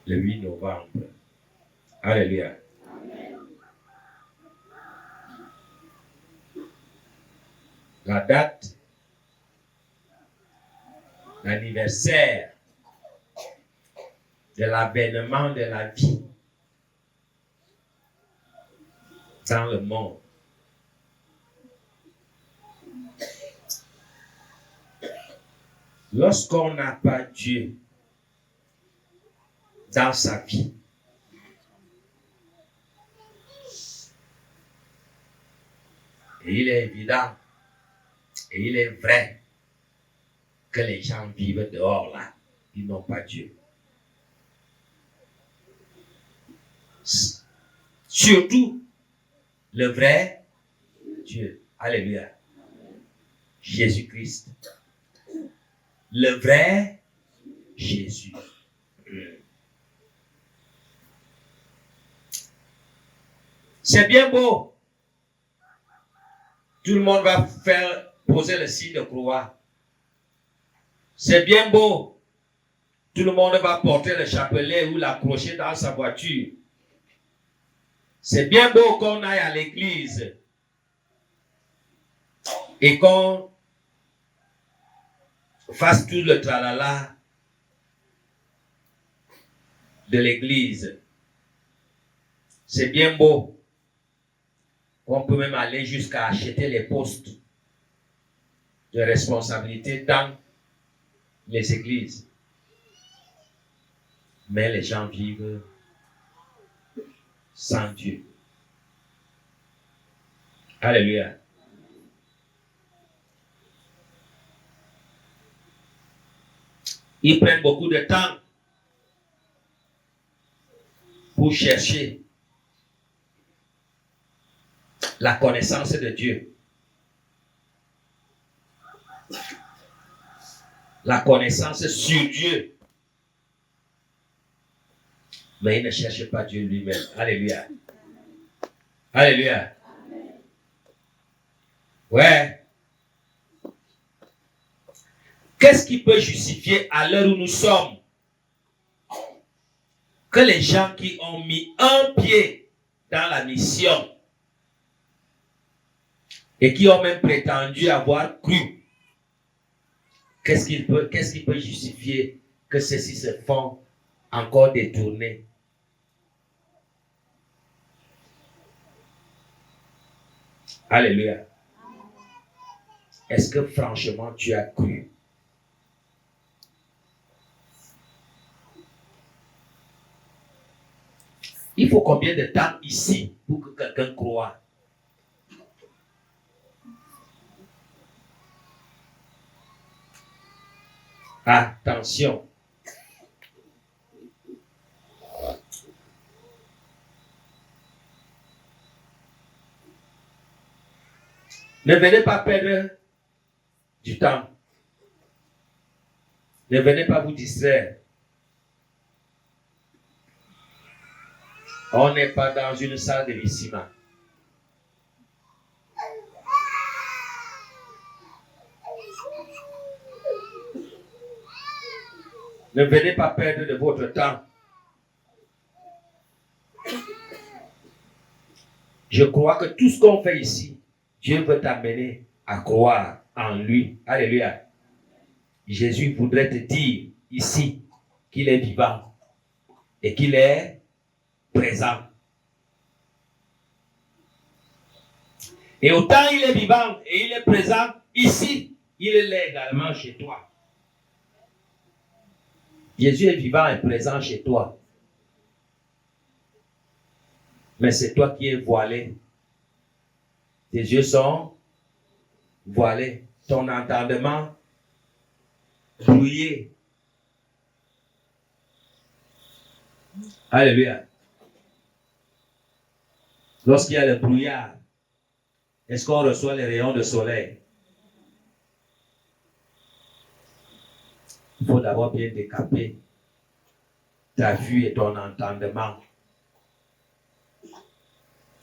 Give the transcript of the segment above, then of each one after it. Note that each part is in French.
le 8 novembre. Alléluia. La date l'anniversaire de l'avènement de la vie dans le monde. Lorsqu'on n'a pas Dieu dans sa vie, et il est évident et il est vrai que les gens vivent dehors là, ils n'ont pas Dieu. Surtout le vrai Dieu. Alléluia. Jésus-Christ. Le vrai Jésus. C'est bien beau. Tout le monde va poser le signe de croix. C'est bien beau. Tout le monde va porter le chapelet ou l'accrocher dans sa voiture. C'est bien beau qu'on aille à l'église et qu'on fasse tout le tralala de l'église. C'est bien beau qu'on peut même aller jusqu'à acheter les postes de responsabilité dans les églises. Mais les gens vivent sans Dieu. Alléluia. Ils prennent beaucoup de temps pour chercher la connaissance de Dieu. La connaissance sur Dieu. Mais ils ne cherchent pas Dieu lui-même. Alléluia. Alléluia. Ouais. Qu'est-ce qui peut justifier à l'heure où nous sommes que les gens qui ont mis un pied dans la mission et qui ont même prétendu avoir cru, qu'est-ce qui peut justifier que ceux-ci se font encore détourner? Alléluia. Est-ce que franchement tu as cru? Il faut combien de temps ici pour que quelqu'un croie? Attention. Ne venez pas perdre du temps. Ne venez pas vous distraire. On n'est pas dans une salle de cinéma. Ne venez pas perdre de votre temps. Je crois que tout ce qu'on fait ici, Dieu veut t'amener à croire en lui. Alléluia. Jésus voudrait te dire ici qu'il est vivant et qu'il est présent. Et autant il est vivant et il est présent ici, il est également chez toi. Jésus est vivant et présent chez toi. Mais c'est toi qui es voilé. Tes yeux sont voilés. Ton entendement brouillé. Alléluia. Lorsqu'il y a le brouillard, est-ce qu'on reçoit les rayons de soleil? Il faut d'abord bien décaper ta vue et ton entendement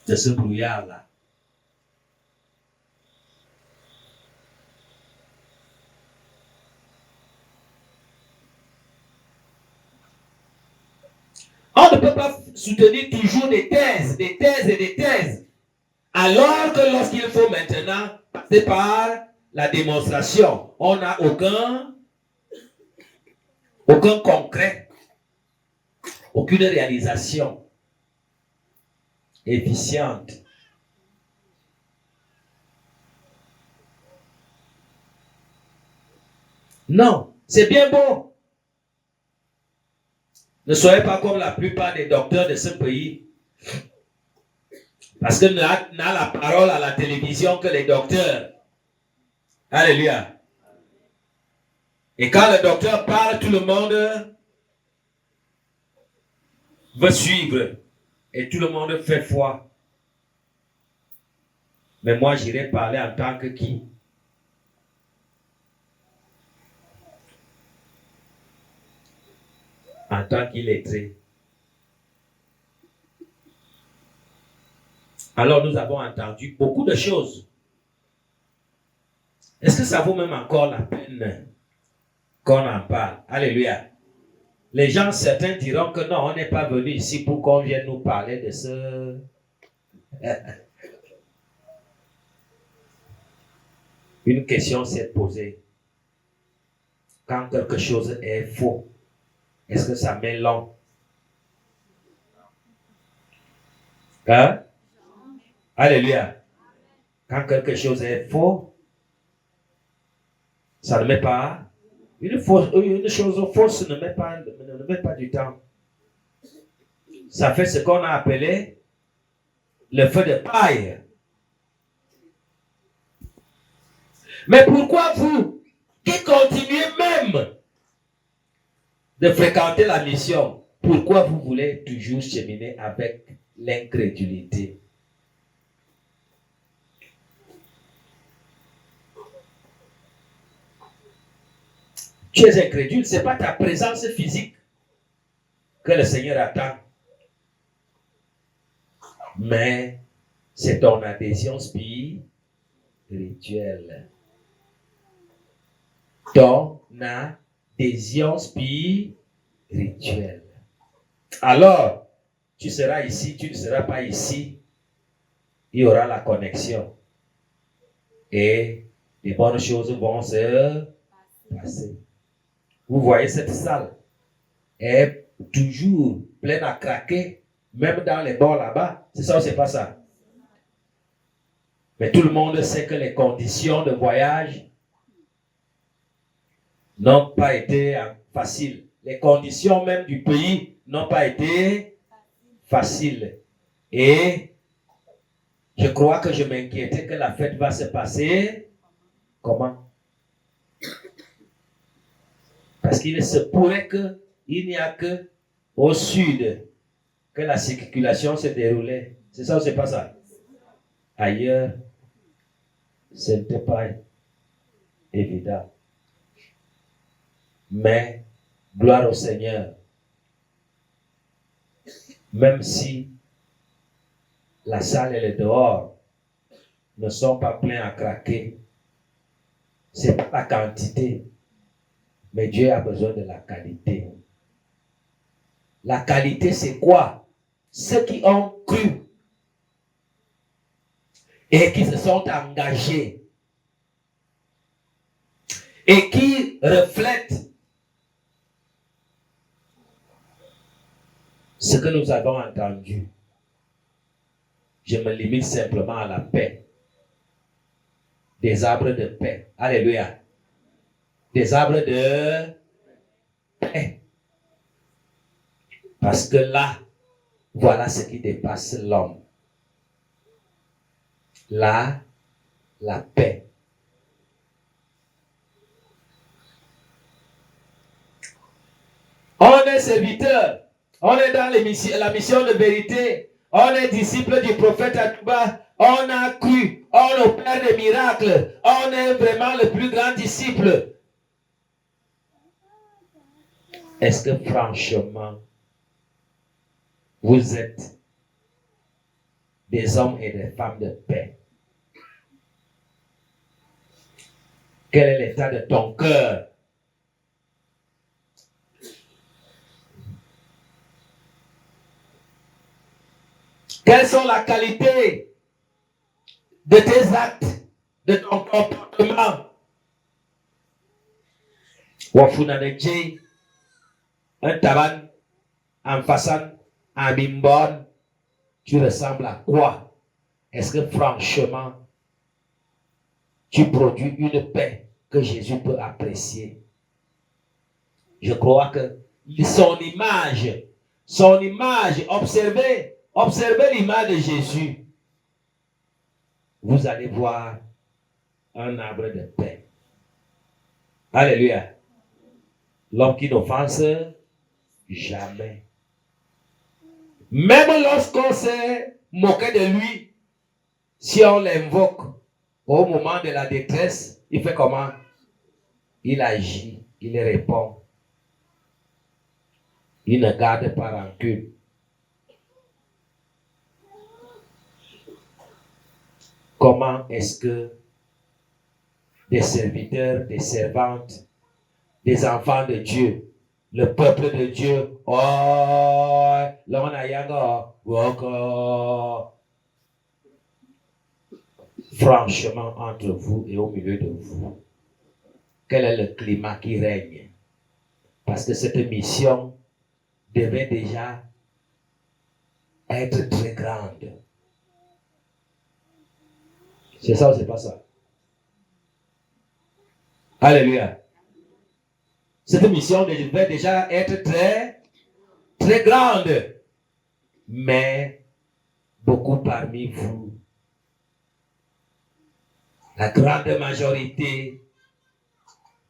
de ce brouillard-là. On ne peut pas soutenir toujours des thèses et des thèses. Alors que lorsqu'il faut maintenant passer par la démonstration, on n'a aucun concret, aucune réalisation efficiente. Non, c'est bien beau. Ne soyez pas comme la plupart des docteurs de ce pays. Parce que n'a la parole à la télévision que les docteurs. Alléluia. Et quand le docteur parle, tout le monde veut suivre. Et tout le monde fait foi. Mais moi, j'irai parler en tant que qui? En tant qu'illettré. Alors, nous avons entendu beaucoup de choses. Est-ce que ça vaut même encore la peine qu'on en parle? Alléluia. Les gens, certains diront que non, on n'est pas venu ici pour qu'on vienne nous parler de ce... Une question s'est posée. Quand quelque chose est faux, est-ce que ça met long? Hein? Alléluia. Quand quelque chose est faux, ça ne met pas. Une chose fausse ne met pas du temps. Ça fait ce qu'on a appelé le feu de paille. Mais pourquoi vous, qui continuez même de fréquenter la mission, pourquoi vous voulez toujours cheminer avec l'incrédulité? Tu es incrédule, ce n'est pas ta présence physique que le Seigneur attend, mais c'est ton adhésion spirituelle. Ton adhésion spirituelle. Alors, tu seras ici, tu ne seras pas ici. Il y aura la connexion. Et les bonnes choses vont se passer. Vous voyez cette salle est toujours pleine à craquer, même dans les bords là-bas. C'est ça ou c'est pas ça? Mais tout le monde sait que les conditions de voyage n'ont pas été faciles. Les conditions même du pays n'ont pas été faciles. Et je crois que je m'inquiétais que la fête va se passer comment? Parce qu'il se pourrait qu'il n'y a que au sud que la circulation se déroulait. C'est ça ou c'est pas ça? Ailleurs, ce n'était pas évident. Mais, gloire au Seigneur, même si la salle et le dehors ne sont pas pleins à craquer, c'est pas la quantité, mais Dieu a besoin de la qualité. La qualité, c'est quoi? Ceux qui ont cru et qui se sont engagés et qui reflètent ce que nous avons entendu. Je me limite simplement à la paix. Des arbres de paix. Alléluia. Des arbres de paix. Parce que là, voilà ce qui dépasse l'homme. Là, la paix. On est serviteur. On est dans la mission de vérité. On est disciple du prophète Atouba. On a cru. On opère des miracles. On est vraiment le plus grand disciple. Est-ce que franchement, vous êtes des hommes et des femmes de paix? Quel est l'état de ton cœur? Quelles sont les qualités de tes actes, de ton comportement? Wafunanejé, un taban, en façon, en bimbon, tu ressembles à quoi? Est-ce que franchement, tu produis une paix que Jésus peut apprécier? Je crois que son image, observez l'image de Jésus. Vous allez voir un arbre de paix. Alléluia. L'homme qui n'offense jamais. Même lorsqu'on s'est moqué de lui, si on l'invoque au moment de la détresse, il fait comment? Il agit, il répond. Il ne garde pas rancune. Comment est-ce que des serviteurs, des servantes, des enfants de Dieu, le peuple de Dieu, franchement, entre vous et au milieu de vous, quel est le climat qui règne? Parce que cette mission devait déjà être très grande. C'est ça ou c'est pas ça? Alléluia. Cette mission devait déjà être très, très grande. Mais beaucoup parmi vous, la grande majorité,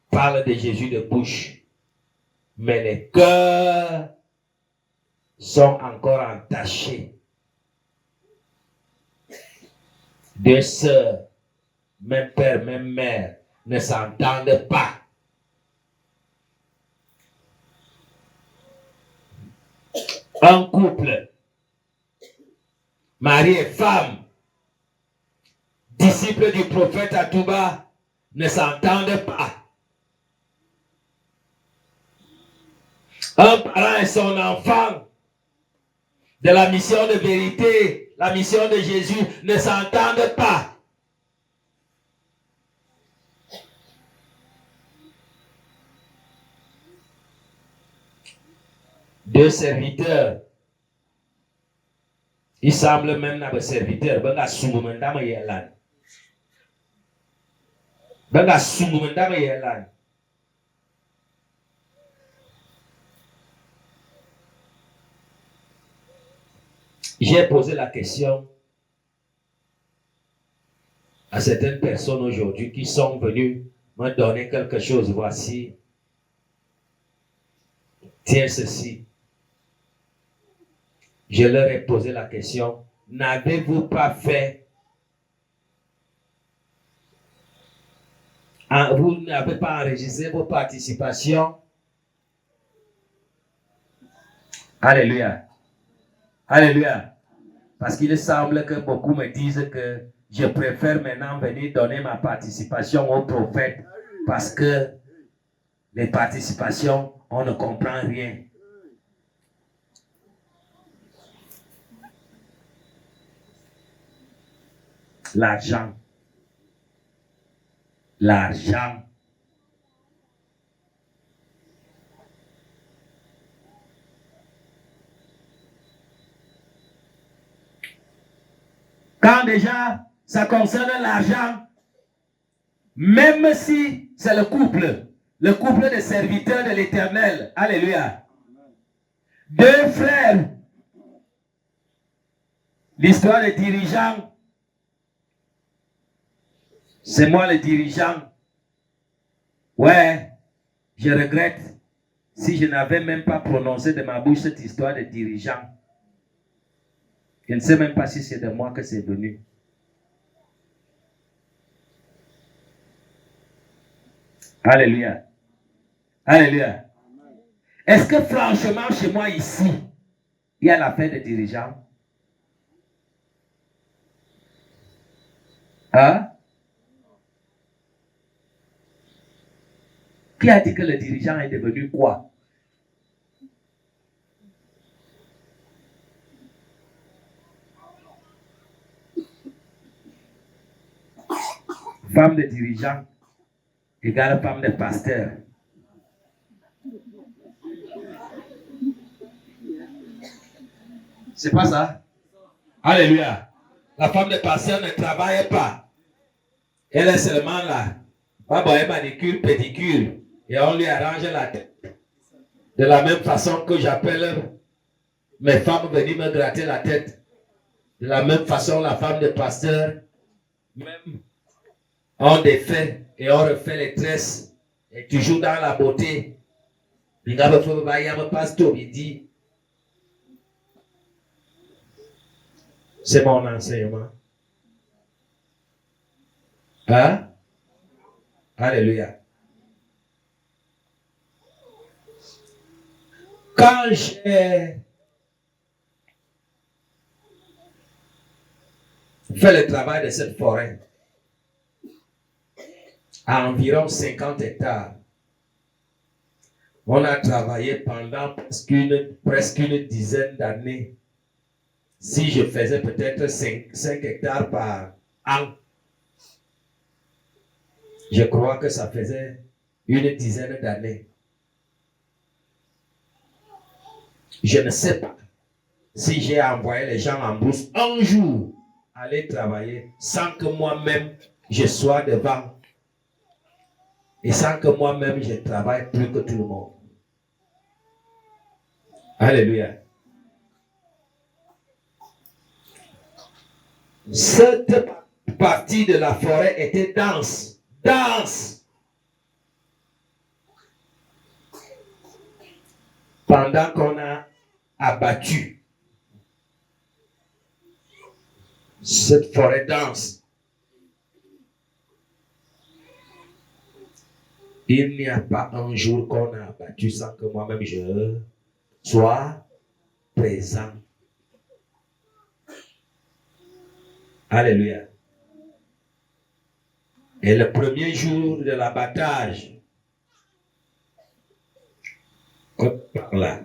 parle de Jésus de bouche, mais les cœurs sont encore entachés. Deux sœurs, même père, même mère, ne s'entendent pas. Un couple, mari et femme, disciples du prophète Atouba, ne s'entendent pas. Un parent et son enfant, de la mission de vérité, la mission de Jésus, ne s'entendent pas. Deux serviteurs, il semble même dans les serviteurs, j'ai posé la question à certaines personnes aujourd'hui qui sont venues me donner quelque chose. Voici, tiens ceci. Je leur ai posé la question, n'avez-vous pas fait, vous n'avez pas enregistré vos participations? Alléluia. Alléluia. Parce qu'il semble que beaucoup me disent que je préfère maintenant venir donner ma participation au prophète parce que les participations, on ne comprend rien. L'argent. L'argent. Quand déjà ça concerne l'argent, même si c'est le couple de serviteurs de l'Éternel, alléluia, deux frères, l'histoire des dirigeants, c'est moi le dirigeant. Ouais, je regrette si je n'avais même pas prononcé de ma bouche cette histoire de dirigeant. Je ne sais même pas si c'est de moi que c'est venu. Alléluia. Alléluia. Est-ce que franchement, chez moi ici, il y a l'affaire de dirigeants? Hein? Qui a dit que le dirigeant est devenu quoi? Femme de dirigeant égale femme de pasteur. C'est pas ça? Alléluia. La femme de pasteur ne travaille pas. Elle est seulement là. Papa, manicure, pédicure. Et on lui arrange la tête. De la même façon que j'appelle mes femmes venir me gratter la tête. De la même façon, la femme de pasteur, même, on défait et on refait les tresses. Et toujours dans la beauté. Il dit, c'est mon enseignement. Hein? Alléluia. Quand j'ai fait le travail de cette forêt, à environ 50 hectares, on a travaillé pendant presque une dizaine d'années. Si je faisais peut-être 5 hectares par an, je crois que ça faisait une dizaine d'années. Je ne sais pas si j'ai envoyé les gens en brousse un jour aller travailler sans que moi-même je sois devant et sans que moi-même je travaille plus que tout le monde. Alléluia. Cette partie de la forêt était dense. Dense. Pendant qu'on a abattu cette forêt dense, il n'y a pas un jour qu'on a abattu sans que moi-même je sois présent. Alléluia. Et le premier jour de l'abattage, par là,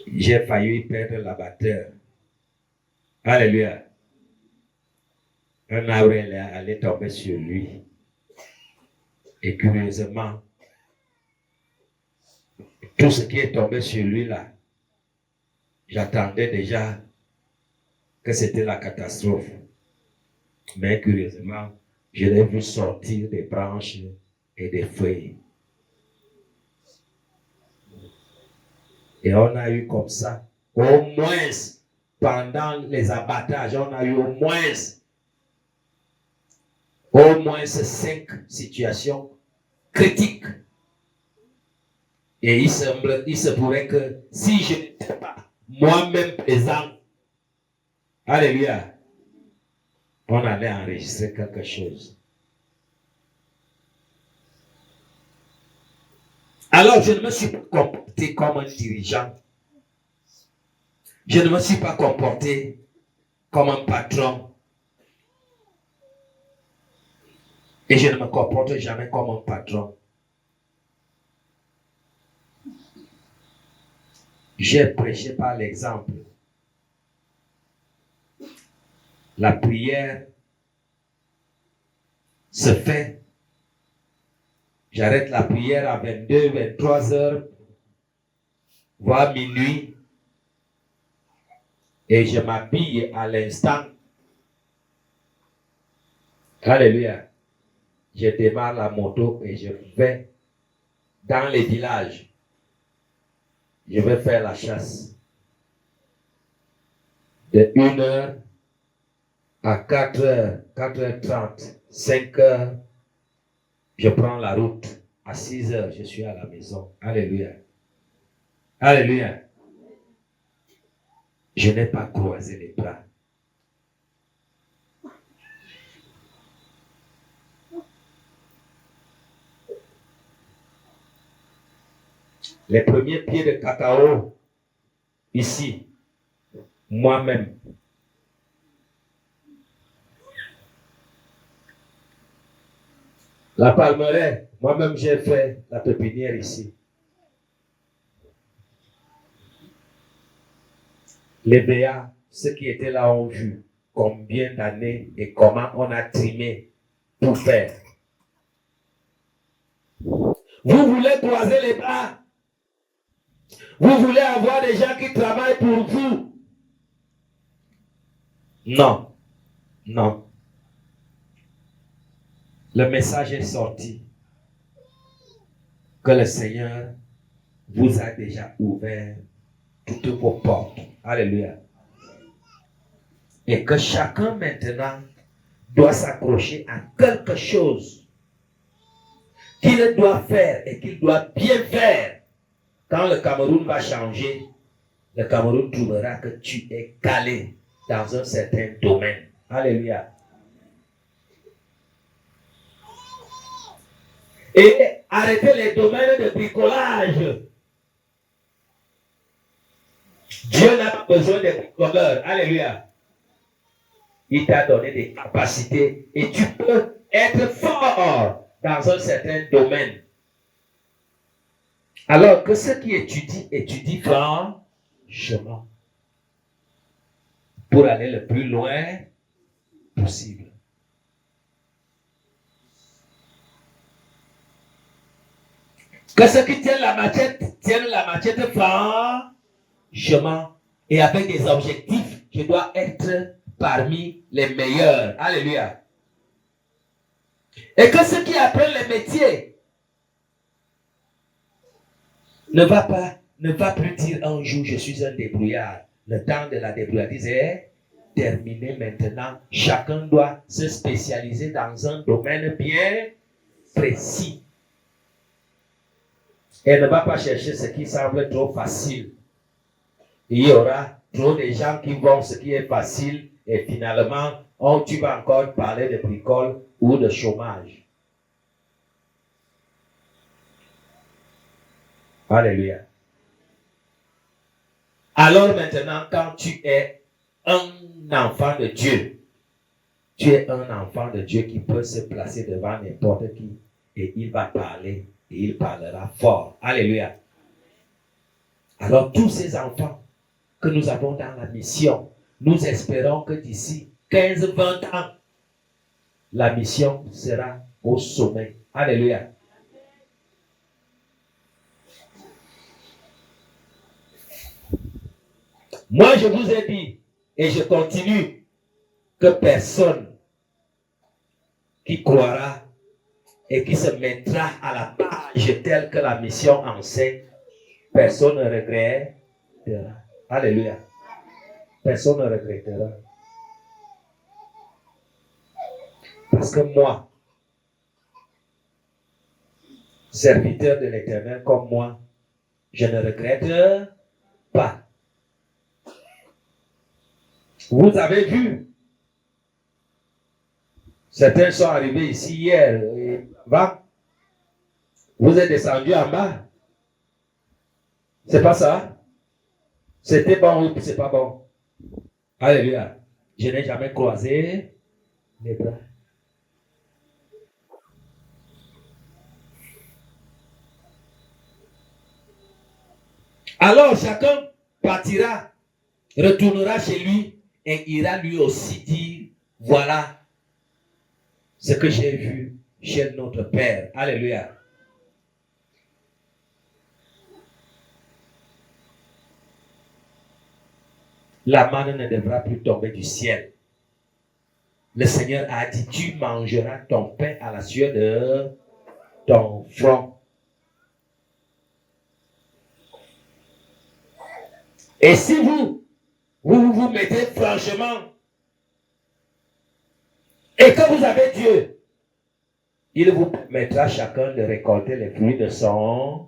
j'ai failli perdre l'abatteur. Alléluia. Un arbre allait tomber sur lui. Et curieusement, tout ce qui est tombé sur lui là, j'attendais déjà que c'était la catastrophe. Mais curieusement, je l'ai vu sortir des branches et des feuilles. Et on a eu comme ça, au moins, pendant les abattages, on a eu au moins 5 situations critiques. Et il se pourrait que si je n'étais pas moi-même présent, alléluia, on allait enregistrer quelque chose. Alors je ne me suis pas comporté comme un dirigeant. Je ne me suis pas comporté comme un patron. Et je ne me comporte jamais comme un patron. J'ai prêché par l'exemple. La prière se fait. J'arrête la prière à 22, 23 heures, voire minuit. Et je m'habille à l'instant. Alléluia. Je démarre la moto et je vais dans les villages. Je vais faire la chasse. De 1h à 4h, 4h30, 5h, je prends la route. À 6h, je suis à la maison. Alléluia. Alléluia. Je n'ai pas croisé les bras. Les premiers pieds de cacao, ici, moi-même. La palmeraie, moi-même j'ai fait la pépinière ici. Les béats, ceux qui étaient là ont vu. combien d'années et comment on a trimé pour faire. Vous voulez croiser les bras. Vous voulez avoir des gens qui travaillent pour vous. Non. Non. Le message est sorti que le Seigneur vous a déjà ouvert toutes vos portes. Alléluia. Et que chacun maintenant doit s'accrocher à quelque chose qu'il doit faire et qu'il doit bien faire. Quand le Cameroun va changer, le Cameroun trouvera que tu es calé dans un certain domaine. Alléluia. Et arrêtez les domaines de bricolage. Dieu n'a pas besoin de bricoleurs. Alléluia. Il t'a donné des capacités et tu peux être fort dans un certain domaine. Alors que ceux qui étudient franchement pour aller le plus loin possible. Que ceux qui tiennent la machette franchement et avec des objectifs. Je dois être parmi les meilleurs. Alléluia. Et que ceux qui apprennent les métiers ne va plus dire un jour je suis un débrouillard. Le temps de la débrouillardise est terminé maintenant. Chacun doit se spécialiser dans un domaine bien précis. Et ne va pas chercher ce qui semble trop facile. Il y aura trop de gens qui vont ce qui est facile et finalement, tu vas encore parler de bricole ou de chômage. Alléluia. Alors maintenant, quand tu es un enfant de Dieu, tu es un enfant de Dieu qui peut se placer devant n'importe qui et il va parler et il parlera fort. Alléluia. Alors tous ces enfants que nous avons dans la mission, nous espérons que d'ici 15-20 ans, la mission sera au sommet. Alléluia. Moi, je vous ai dit, et je continue, que personne qui croira et qui se mettra à la page telle que la mission enseigne, personne ne regrettera. Alléluia. Personne ne regrettera. Parce que moi, serviteur de l'Éternel comme moi, je ne regrette pas. Vous avez vu, certains sont arrivés ici hier et avant. Vous êtes descendu en bas. C'est pas ça? C'était bon ou c'est pas bon? Alléluia. Je n'ai jamais croisé les bras. Alors chacun partira, retournera chez lui et ira lui aussi dire, voilà ce que j'ai vu chez notre Père. Alléluia. La manne ne devra plus tomber du ciel. Le Seigneur a dit, tu mangeras ton pain à la sueur de ton front. Et si vous mettez franchement et que vous avez Dieu, il vous permettra chacun de récolter les fruits de son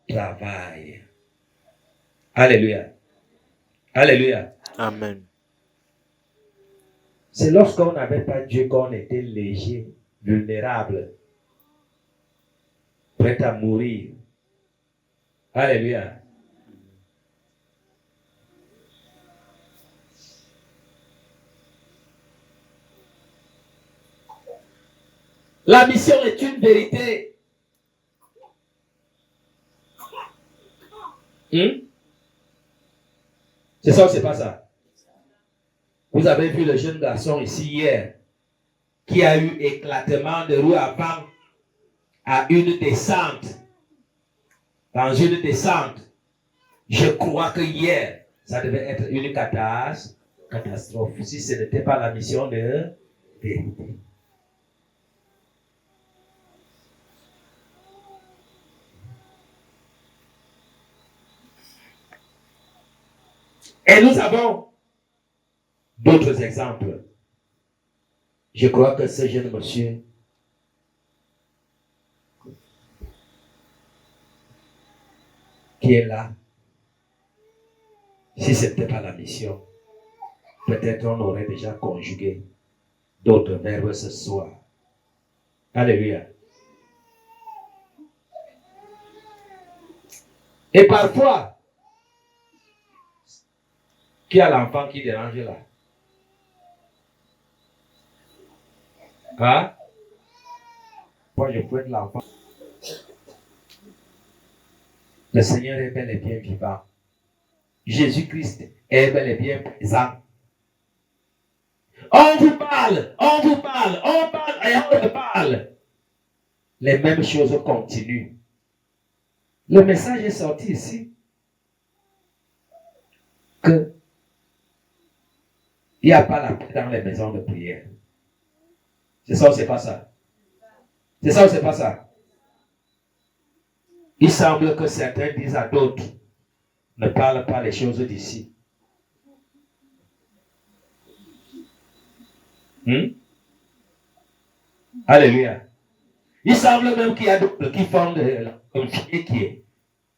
travail. Alléluia. Alléluia. Amen. C'est lorsqu'on n'avait pas Dieu qu'on était léger, vulnérable, prêt à mourir. Alléluia. La mission est une vérité. C'est ça ou c'est pas ça? Vous avez vu le jeune garçon ici hier qui a eu éclatement de roue avant à une descente. Dans une descente. Je crois que hier, ça devait être une catastrophe. Si ce n'était pas la mission de vérité. Et nous avons d'autres exemples. Je crois que ce jeune monsieur qui est là, si ce n'était pas la mission, peut-être on aurait déjà conjugué d'autres verbes ce soir. Alléluia. Et parfois, qui a l'enfant qui dérange là? Hein? Moi, je peux être l'enfant. Le Seigneur est bel et bien vivant. Jésus-Christ est bel et bien présent. On vous parle, on parle et on parle. Les mêmes choses continuent. Le message est sorti ici que il n'y a pas la paix dans les maisons de prière. C'est ça ou c'est pas ça? C'est ça ou c'est pas ça? Il semble que certains disent à d'autres, ne parle pas les choses d'ici. Alléluia. Il semble même qu'il y a d'autres qui font un fier qui est.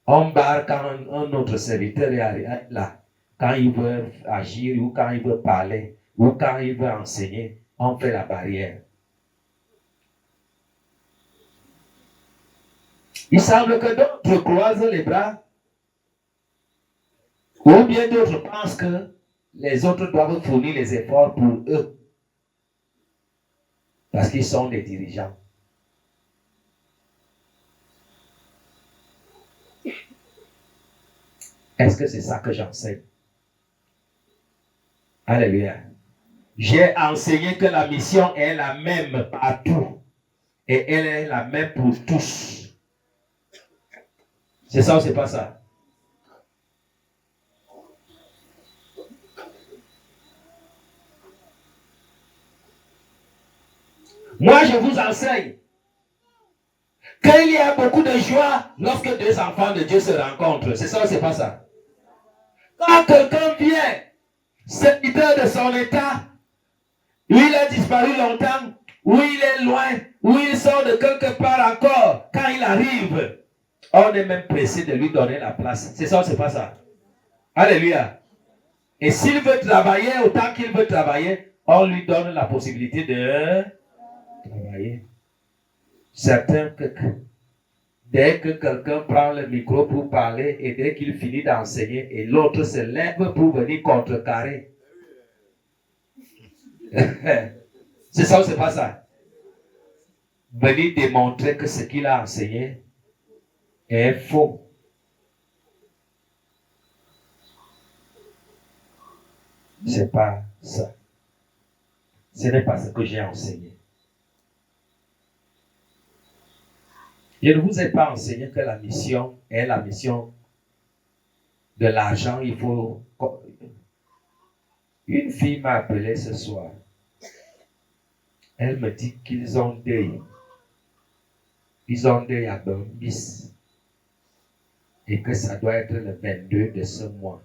On barre quand un autre serviteur est là. Quand il veut agir ou quand il veut parler ou quand il veut enseigner, on fait la barrière. Il semble que d'autres croisent les bras ou bien d'autres pensent que les autres doivent fournir les efforts pour eux parce qu'ils sont des dirigeants. Est-ce que c'est ça que j'enseigne? Alléluia. J'ai enseigné que la mission est la même partout et elle est la même pour tous. C'est ça ou c'est pas ça? Moi, je vous enseigne qu'il y a beaucoup de joie lorsque deux enfants de Dieu se rencontrent. C'est ça ou c'est pas ça? Quand quelqu'un vient, serviteur de son état, où il a disparu longtemps, où il est loin, où il sort de quelque part encore, quand il arrive, on est même pressé de lui donner la place. C'est ça ou c'est pas ça? Alléluia. Et s'il veut travailler autant qu'il veut travailler, on lui donne la possibilité de travailler. Certains, dès que quelqu'un prend le micro pour parler et dès qu'il finit d'enseigner, et l'autre se lève pour venir contrecarrer. C'est ça ou c'est pas ça? Venir démontrer que ce qu'il a enseigné est faux. C'est pas ça. Ce n'est pas ce que j'ai enseigné. Je ne vous ai pas enseigné que la mission est la mission de l'argent. Il faut... Une fille m'a appelé ce soir. Elle me dit qu'ils ont deuil. Ils ont deuil à Bambis. Et que ça doit être le 22 de ce mois.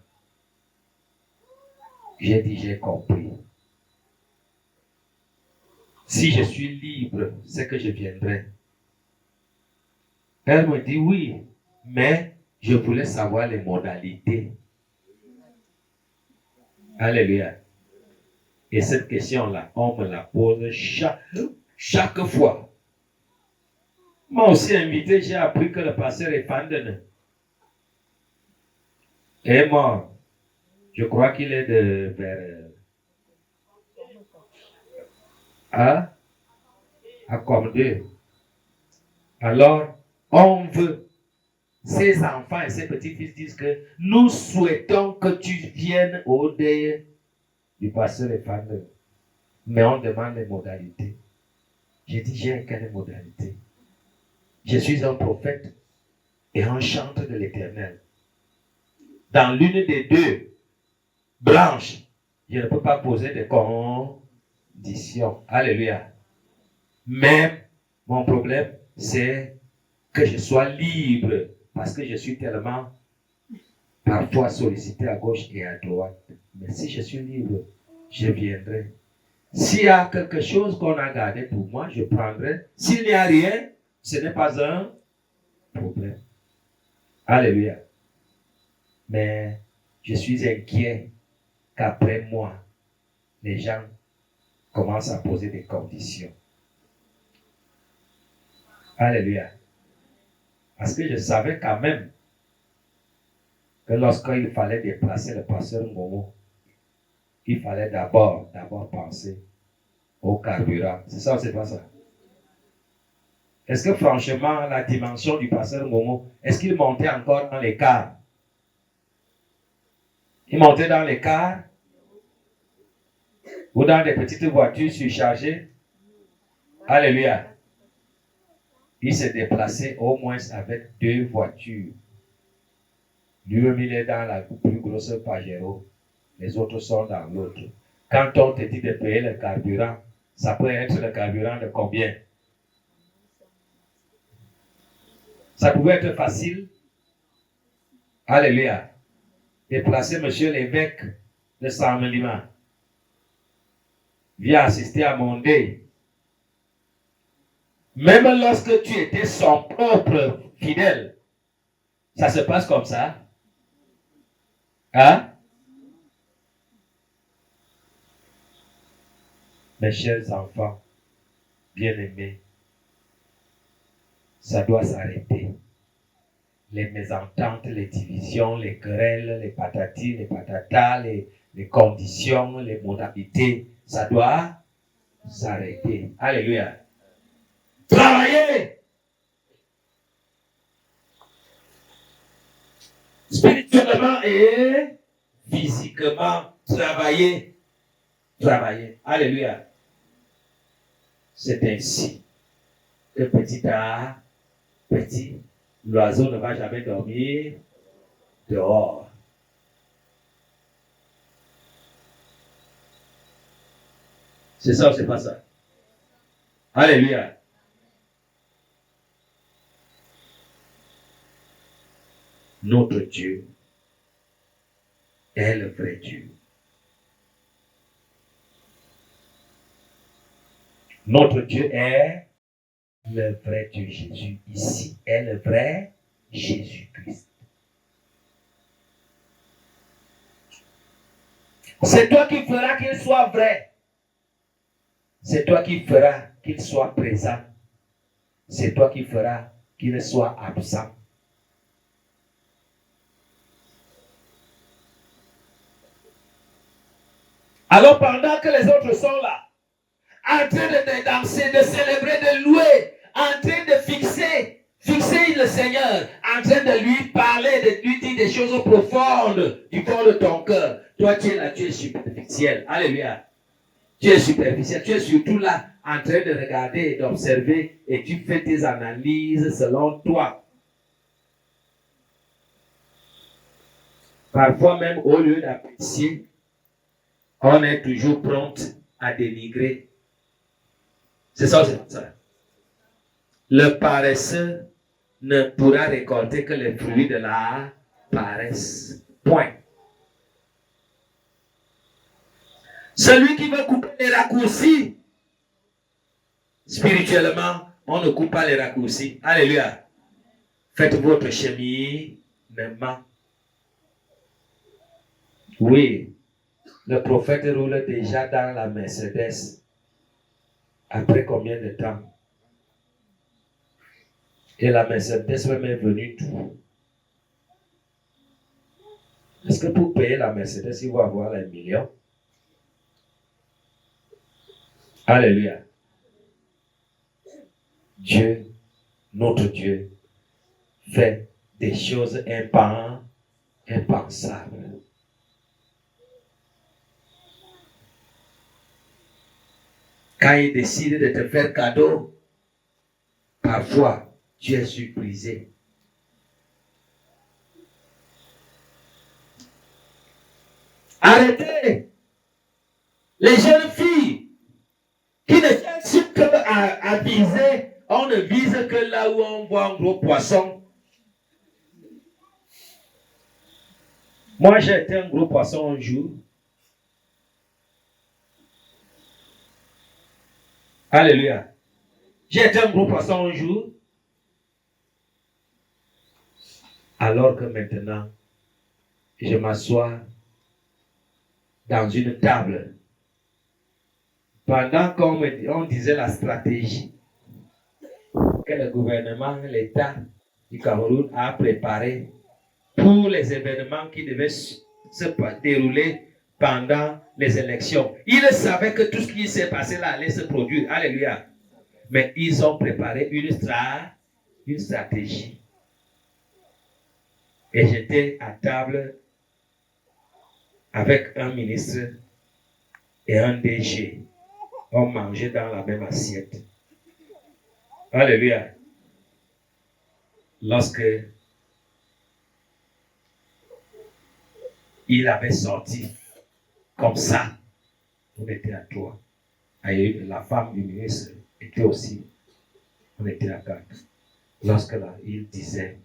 J'ai dit, j'ai compris. Si je suis libre, c'est que je viendrai. Elle me dit oui, mais je voulais savoir les modalités. Alléluia. Et cette question-là, on me la pose chaque fois. Moi aussi invité, j'ai appris que le pasteur est Fanden. Et moi, je crois qu'il est de vers à Cordier. Alors, on veut, ces enfants et ces petits-fils disent que nous souhaitons que tu viennes au deuil du pasteur et fan. Mais on demande les modalités. J'ai dit, j'ai quelle modalité? Je suis un prophète et un chantre de l'Éternel. Dans l'une des deux branches, je ne peux pas poser de conditions. Alléluia. Mais mon problème, c'est que je sois libre parce que je suis tellement parfois sollicité à gauche et à droite. Mais si je suis libre, je viendrai. S'il y a quelque chose qu'on a gardé pour moi, je prendrai. S'il n'y a rien, ce n'est pas un problème. Alléluia. Mais je suis inquiet qu'après moi, les gens commencent à poser des conditions. Alléluia. Parce que je savais quand même que lorsqu'il fallait déplacer le pasteur Momo, il fallait d'abord penser au carburant. C'est ça ou c'est pas ça? Est-ce que franchement, la dimension du pasteur Momo, est-ce qu'il montait encore dans les cars? Il montait dans les cars ou dans des petites voitures surchargées? Alléluia. Il s'est déplacé au moins avec 2 voitures. Lui-même, il est dans la plus grosse Pajero. Les autres sont dans l'autre. Quand on te dit de payer le carburant, ça peut être le carburant de combien? Ça pouvait être facile. Alléluia. Déplacer monsieur l'évêque de Saint-Melima. Viens assister à mon deuil. Même lorsque tu étais son propre fidèle, ça se passe comme ça. Hein? Mes chers enfants, bien-aimés, ça doit s'arrêter. Les mésententes, les divisions, les querelles, les patatis, les patatas, les conditions, les modalités, ça doit s'arrêter. Alléluia. Travailler. Spirituellement et physiquement, travailler. Travailler. Alléluia. C'est ainsi que petit à petit, l'oiseau ne va jamais dormir dehors. C'est ça ou c'est pas ça? Alléluia. Notre Dieu est le vrai Dieu. Notre Dieu est le vrai Dieu. Jésus ici est le vrai Jésus-Christ. C'est toi qui feras qu'il soit vrai. C'est toi qui feras qu'il soit présent. C'est toi qui feras qu'il soit absent. Alors pendant que les autres sont là, en train de danser, de célébrer, de louer, en train de fixer le Seigneur, en train de lui parler, de lui dire des choses profondes du fond de ton cœur. Toi, tu es là, tu es superficiel. Alléluia. Tu es superficiel. Tu es surtout là, en train de regarder, d'observer, et tu fais tes analyses selon toi. Parfois même, au lieu d'apprécier, on est toujours prompt à dénigrer. C'est ça, c'est ça. Le paresseux ne pourra récolter que les fruits de la paresse. Point. Celui qui veut couper les raccourcis, spirituellement, on ne coupe pas les raccourcis. Alléluia. Faites votre cheminement. Oui, le prophète roule déjà dans la Mercedes. Après combien de temps? Et la Mercedes même est venue tout. Est-ce que pour payer la Mercedes, il va avoir les millions? Alléluia. Dieu, notre Dieu, fait des choses impensables. Quand il décide de te faire cadeau, parfois, tu es surprisé. Arrêtez les jeunes filles qui ne cherchent qu'à viser. On ne vise que là où on voit un gros poisson. Moi, j'ai été un gros poisson un jour. Alléluia. J'ai été un gros poisson un jour. Alors que maintenant, je m'assois dans une table. Pendant qu'on disait la stratégie que le gouvernement, l'État du Cameroun a préparée pour les événements qui devaient se dérouler pendant les élections. Ils savaient que tout ce qui s'est passé là allait se produire. Alléluia. Mais ils ont préparé une stratégie. Et j'étais à table avec un ministre et un DG. On mangeait dans la même assiette. Alléluia. Lorsque il avait sorti comme ça, on était à trois. Et la femme du ministre était aussi. On était à quatre. Lorsque là, il disait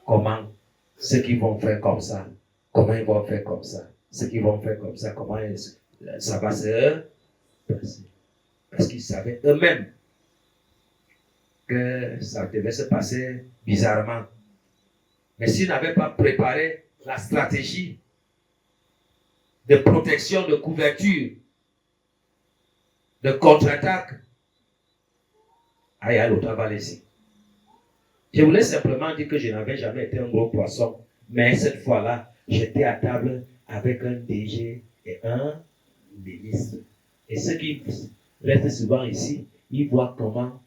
comment ceux qui vont faire comme ça, comment ils vont faire comme ça, ceux qui vont faire comme ça, comment ça va se passer. Parce qu'ils savaient eux-mêmes que ça devait se passer bizarrement. Mais s'ils n'avaient pas préparé la stratégie de protection, de couverture, de contre-attaque, aïe, l'autre va laisser. Je voulais simplement dire que je n'avais jamais été un gros poisson, mais cette fois-là, j'étais à table avec un DG et un ministre. Et ceux qui restent souvent ici, ils voient comment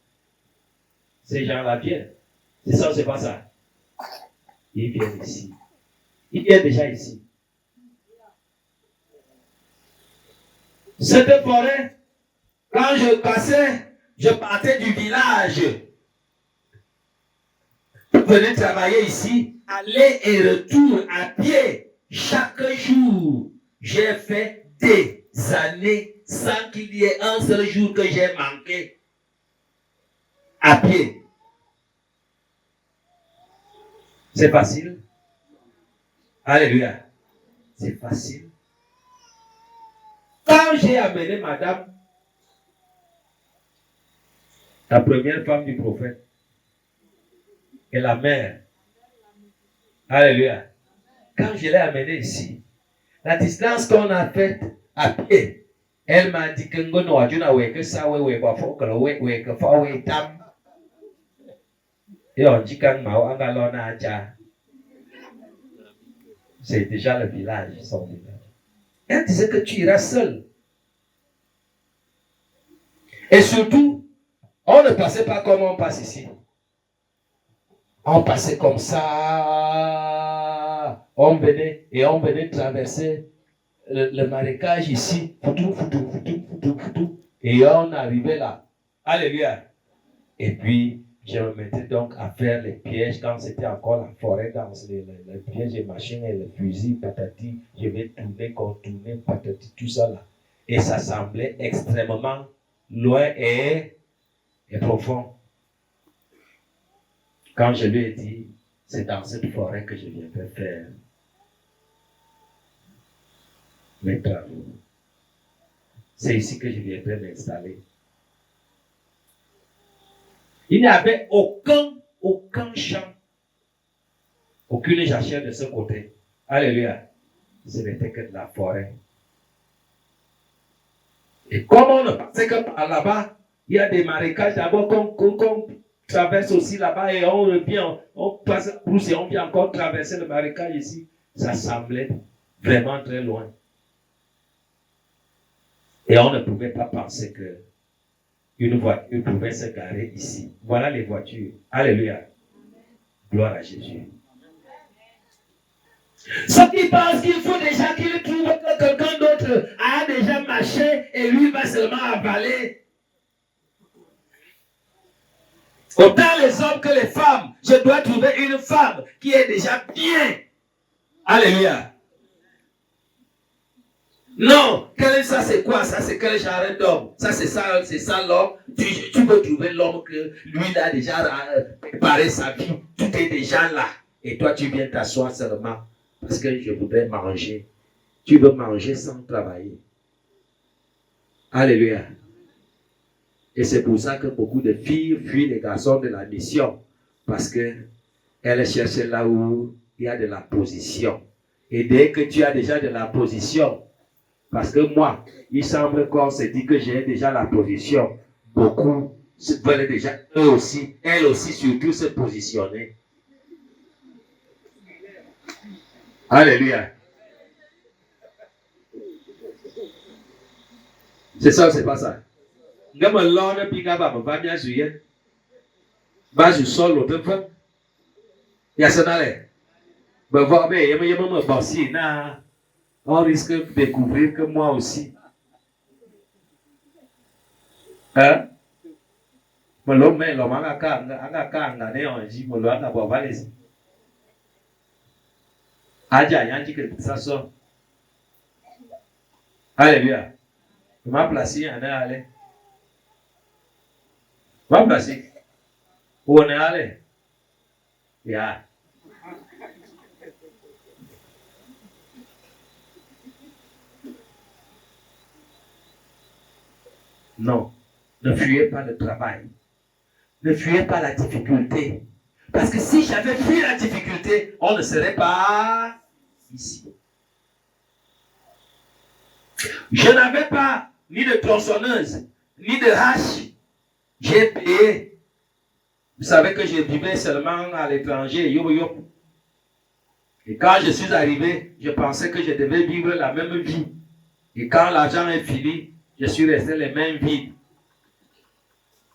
ces gens-là viennent. C'est ça, c'est pas ça. Ils viennent ici. Ils viennent déjà ici. Cette forêt, quand je passais, je partais du village. Venez travailler ici, aller et retour à pied chaque jour. J'ai fait des années sans qu'il y ait un seul jour que j'ai manqué à pied. C'est facile. Alléluia. C'est facile. Quand j'ai amené madame, la première femme du prophète, et la mère, alléluia, quand je l'ai amenée ici, la distance qu'on a faite à pied, elle m'a dit que c'est déjà le village, son village. Elle disait que tu iras seul. Et surtout, on ne passait pas comme on passe ici. On passait comme ça. On venait traverser le marécage ici. Et on arrivait là. Alléluia. Et puis, je me mettais donc à faire les pièges quand c'était encore la forêt, dans les pièges et machines et les fusils, patati. Je vais tourner, contourner, patati, tout ça là. Et ça semblait extrêmement loin et profond. Quand je lui ai dit, c'est dans cette forêt que je viendrai faire mes travaux. C'est ici que je viendrai m'installer. Il n'y avait aucun champ, aucune jachère de ce côté. Alléluia. Ce n'était que de la forêt. Et comme on ne pensait que par là-bas, il y a des marécages d'abord qu'on traverse aussi là-bas et on revient, on passe brousse et on vient encore traverser le marécage ici. Ça semblait vraiment très loin. Et on ne pouvait pas penser que une voiture pouvait se garer ici. Voilà les voitures. Alléluia. Gloire à Jésus. Ceux qui pensent qu'il faut déjà qu'il trouve que quelqu'un d'autre a déjà marché et lui va seulement avaler. Autant les hommes que les femmes, je dois trouver une femme qui est déjà bien. Alléluia. Non, ça c'est quoi? Ça c'est quel genre d'homme? Ça c'est ça l'homme. Tu peux trouver l'homme que lui il a déjà préparé sa vie. Tout est déjà là. Et toi tu viens t'asseoir seulement parce que je voudrais manger. Tu veux manger sans travailler. Alléluia. Et c'est pour ça que beaucoup de filles fuient les garçons de la mission. Parce que elles cherchent là où il y a de la position. Et dès que tu as déjà de la position, parce que moi, il semble qu'on se dit que j'ai déjà la position. Beaucoup veulent déjà, eux aussi, elles aussi surtout se positionner. Alléluia. C'est ça ou c'est pas ça? Nga me lone pi nga ba me va bien juillet. Ba ju solo te fa. Ya sanale. Ba va be yema me bossi na. On risque de découvrir que moi aussi. Hein? Me lo me lo anga ka ne onji me lo anga bo valesi. Aja yanji que ça sort. Alléluia. Ma place en aller. Ma place. Où on est allé? Yeah. Non. Ne fuyez pas le travail. Ne fuyez pas la difficulté. Parce que si j'avais fui la difficulté, on ne serait pas ici. Je n'avais pas ni de tronçonneuse, ni de hache. J'ai payé. Vous savez que je vivais seulement à l'étranger. Et quand je suis arrivé, je pensais que je devais vivre la même vie. Et quand l'argent est fini, je suis resté les mains vides.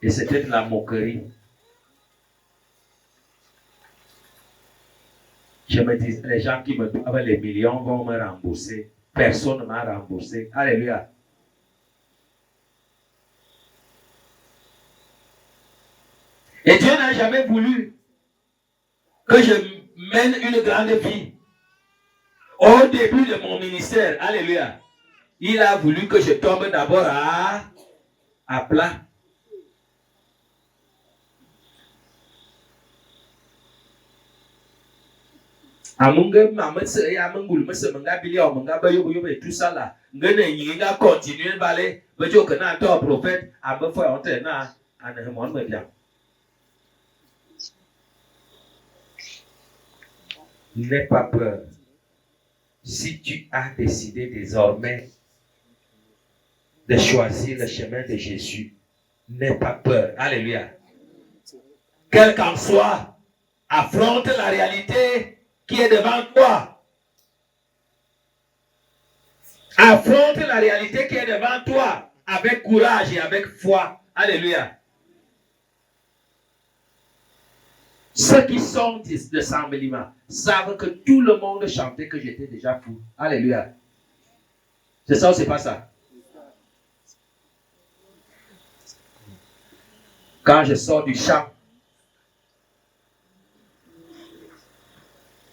Et c'était de la moquerie. Je me disais, les gens qui me doivent les millions vont me rembourser. Personne ne m'a remboursé. Alléluia. Et Dieu n'a jamais voulu que je mène une grande vie. Au début de mon ministère, alléluia, il a voulu que je tombe d'abord à plat. Amunga mama se ya mangul mese manga bilia manga bayo et tout ça là. Ngene yinga continuer balé, bejo kana to prophète, amba foi onte na ana mon me bien. N'aie pas peur. Si tu as décidé désormais de choisir le chemin de Jésus, n'aie pas peur. Alléluia. Quel qu'en soit, affronte la réalité qui est devant toi. Affronte la réalité qui est devant toi avec courage et avec foi. Alléluia. Ceux qui sont de Saint-Bélima savent que tout le monde chantait que j'étais déjà fou. Alléluia. C'est ça ou c'est pas ça? Quand je sors du champ,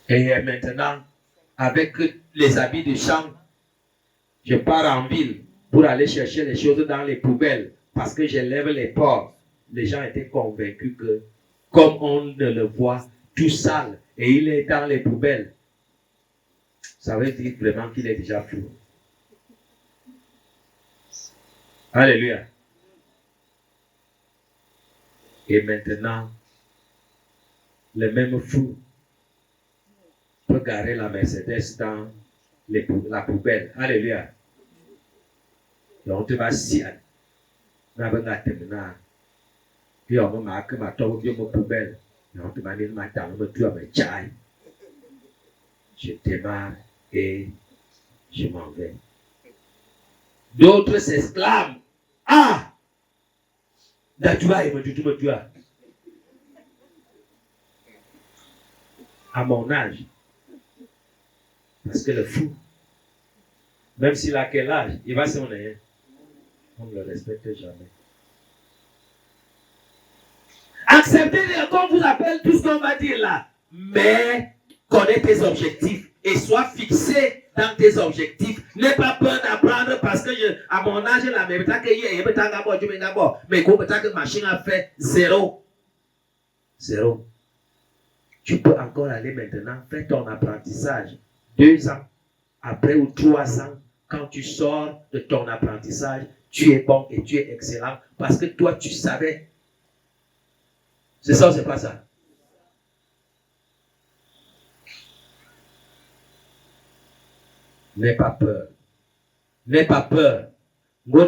et maintenant, avec les habits du champ, je pars en ville pour aller chercher les choses dans les poubelles parce que je lève les portes. Les gens étaient convaincus que, comme on ne le voit tout sale et il est dans les poubelles, ça veut dire vraiment qu'il est déjà fou. Alléluia. Et maintenant, le même fou peut garer la Mercedes dans la poubelle. Alléluia. Et on te va si na venga temna. Puis on me marque ma tombe de ma poubelle. Et on te va dire ma dame me tue à me chai. Je démarre et je m'en vais. D'autres s'exclament. Ah! D'atua et me tue. À mon âge, Parce que le fou, même s'il a quel âge, il va s'en aller. On ne le respecte jamais. Acceptez qu'on vous appelle tout ce qu'on va dire là. Mais connais tes objectifs et sois fixé dans tes objectifs. N'aie pas peur d'apprendre parce que à mon âge, la même temps que mais que machine a fait zéro. Zéro. Tu peux encore aller maintenant faire ton apprentissage. 2 ans, après ou 3 ans, quand tu sors de ton apprentissage, tu es bon et tu es excellent parce que toi, tu savais. C'est ça ou c'est pas ça? N'aie pas peur. N'aie pas peur. N'aie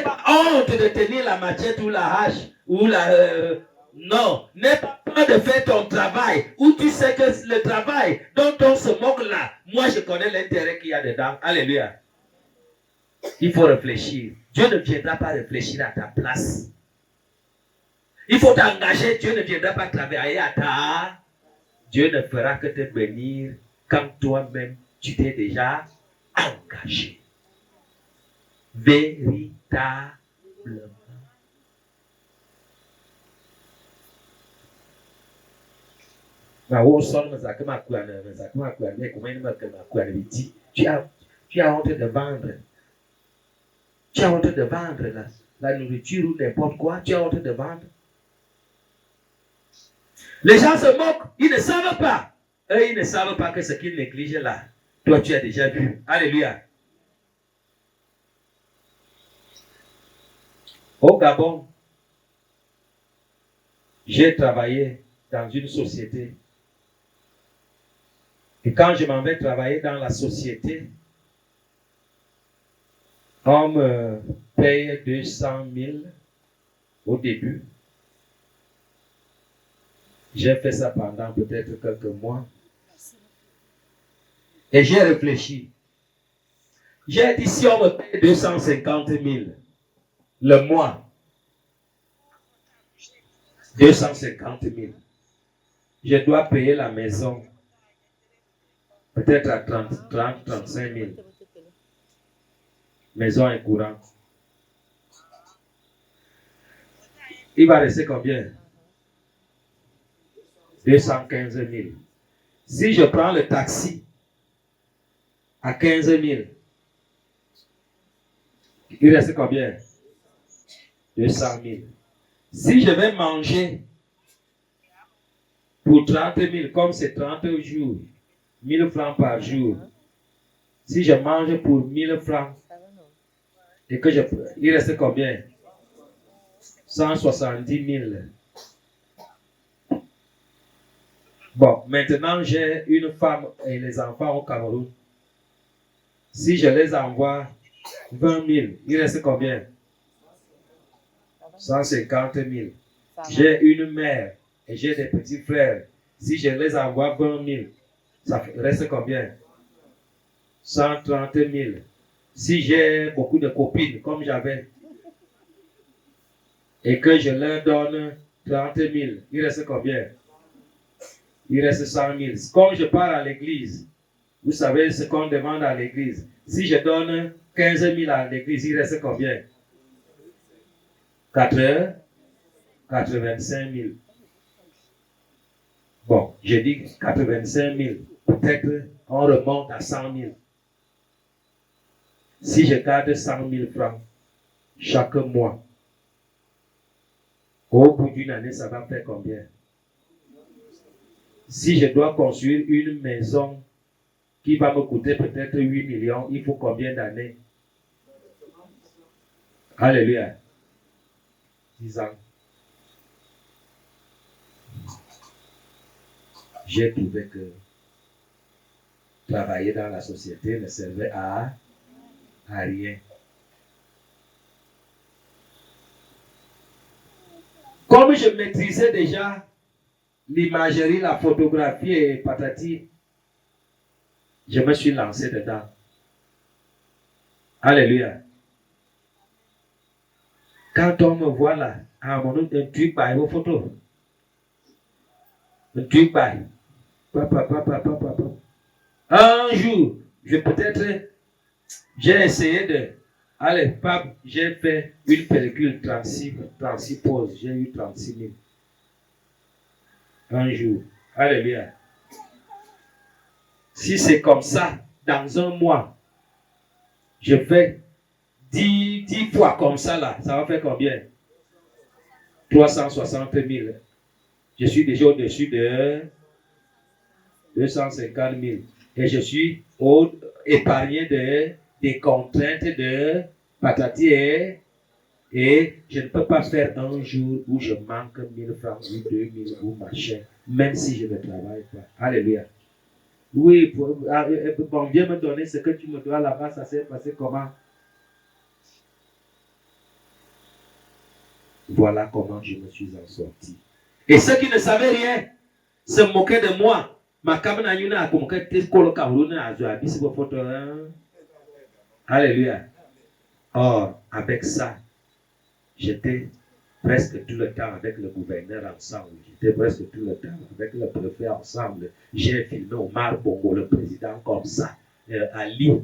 pas honte de tenir la machette ou la hache ou la... non, n'aie pas peur de faire ton travail où tu sais que le travail dont on se moque là, moi je connais l'intérêt qu'il y a dedans. Alléluia. Il faut réfléchir. Dieu ne viendra pas réfléchir à ta place. Il faut t'engager. Dieu ne viendra pas travailler à ta... Dieu ne fera que te bénir quand toi-même tu t'es déjà engagé. Véritablement. Tu as honte de vendre. Tu as honte de vendre la nourriture ou n'importe quoi. Tu as honte de vendre. Les gens se moquent. Ils ne savent pas. Eux, ils ne savent pas que ce qu'ils négligent là, toi, tu as déjà vu. Alléluia. Au Gabon, j'ai travaillé dans une société. Et quand je m'en vais travailler dans la société, on me paye 200 000 au début. J'ai fait ça pendant peut-être quelques mois. Et j'ai réfléchi. J'ai dit, si on me paye 250 000 le mois, 250 000, je dois payer la maison peut-être à 35 000. Maison et courant. Il va rester combien? 215 000. Si je prends le taxi à 15 000, il reste combien? 200 000. Si je vais manger pour 30 000, comme c'est 30 jours, 1000 francs par jour, si je mange pour 1000 francs, et que il reste combien? 170 000. Bon, maintenant j'ai une femme et les enfants au Cameroun. Si je les envoie 20 000, il reste combien? 150 000. J'ai une mère et j'ai des petits frères. Si je les envoie 20 000, ça reste combien? 130 000. Si j'ai beaucoup de copines, comme j'avais, et que je leur donne 30 000, il reste combien? Il reste 100 000. Comme je pars à l'église, vous savez ce qu'on demande à l'église. Si je donne 15 000 à l'église, il reste combien? 85 000. Bon, j'ai dit 85 000. Peut-être on remonte à 100 000. Si je garde 100 000 francs chaque mois, au bout d'une année, ça va faire combien? Si je dois construire une maison qui va me coûter peut-être 8 millions, il faut combien d'années? Alléluia. 10 ans. J'ai trouvé que travailler dans la société ne servait à rien. Comme je maîtrisais déjà l'imagerie, la photographie et patati, je me suis lancé dedans. Alléluia. Quand on me voit là, à mon nom, un truc par vos photos. Un truc par. Un jour, j'ai essayé de... Allez, pape, j'ai fait une pellicule 36 poses. J'ai eu 36 000. Un jour. Alléluia. Si c'est comme ça, dans un mois, je fais 10 fois comme ça là, ça va faire combien? 360 000. Je suis déjà au-dessus de 250 000. Et je suis épargné des contraintes de patati et je ne peux pas faire un jour où je manque 1000 francs ou 2000 ou machin, même si je ne travaille pas. Alléluia. Oui, bon, viens me donner ce que tu me dois là-bas, ça s'est passé comment? Voilà comment je me suis en sorti. Et ceux qui ne savaient rien se moquaient de moi. Alléluia. Or, avec ça, j'étais presque tout le temps avec le gouverneur ensemble. J'étais presque tout le temps avec le préfet ensemble. J'ai filmé Omar Bongo, le président, comme ça. Ali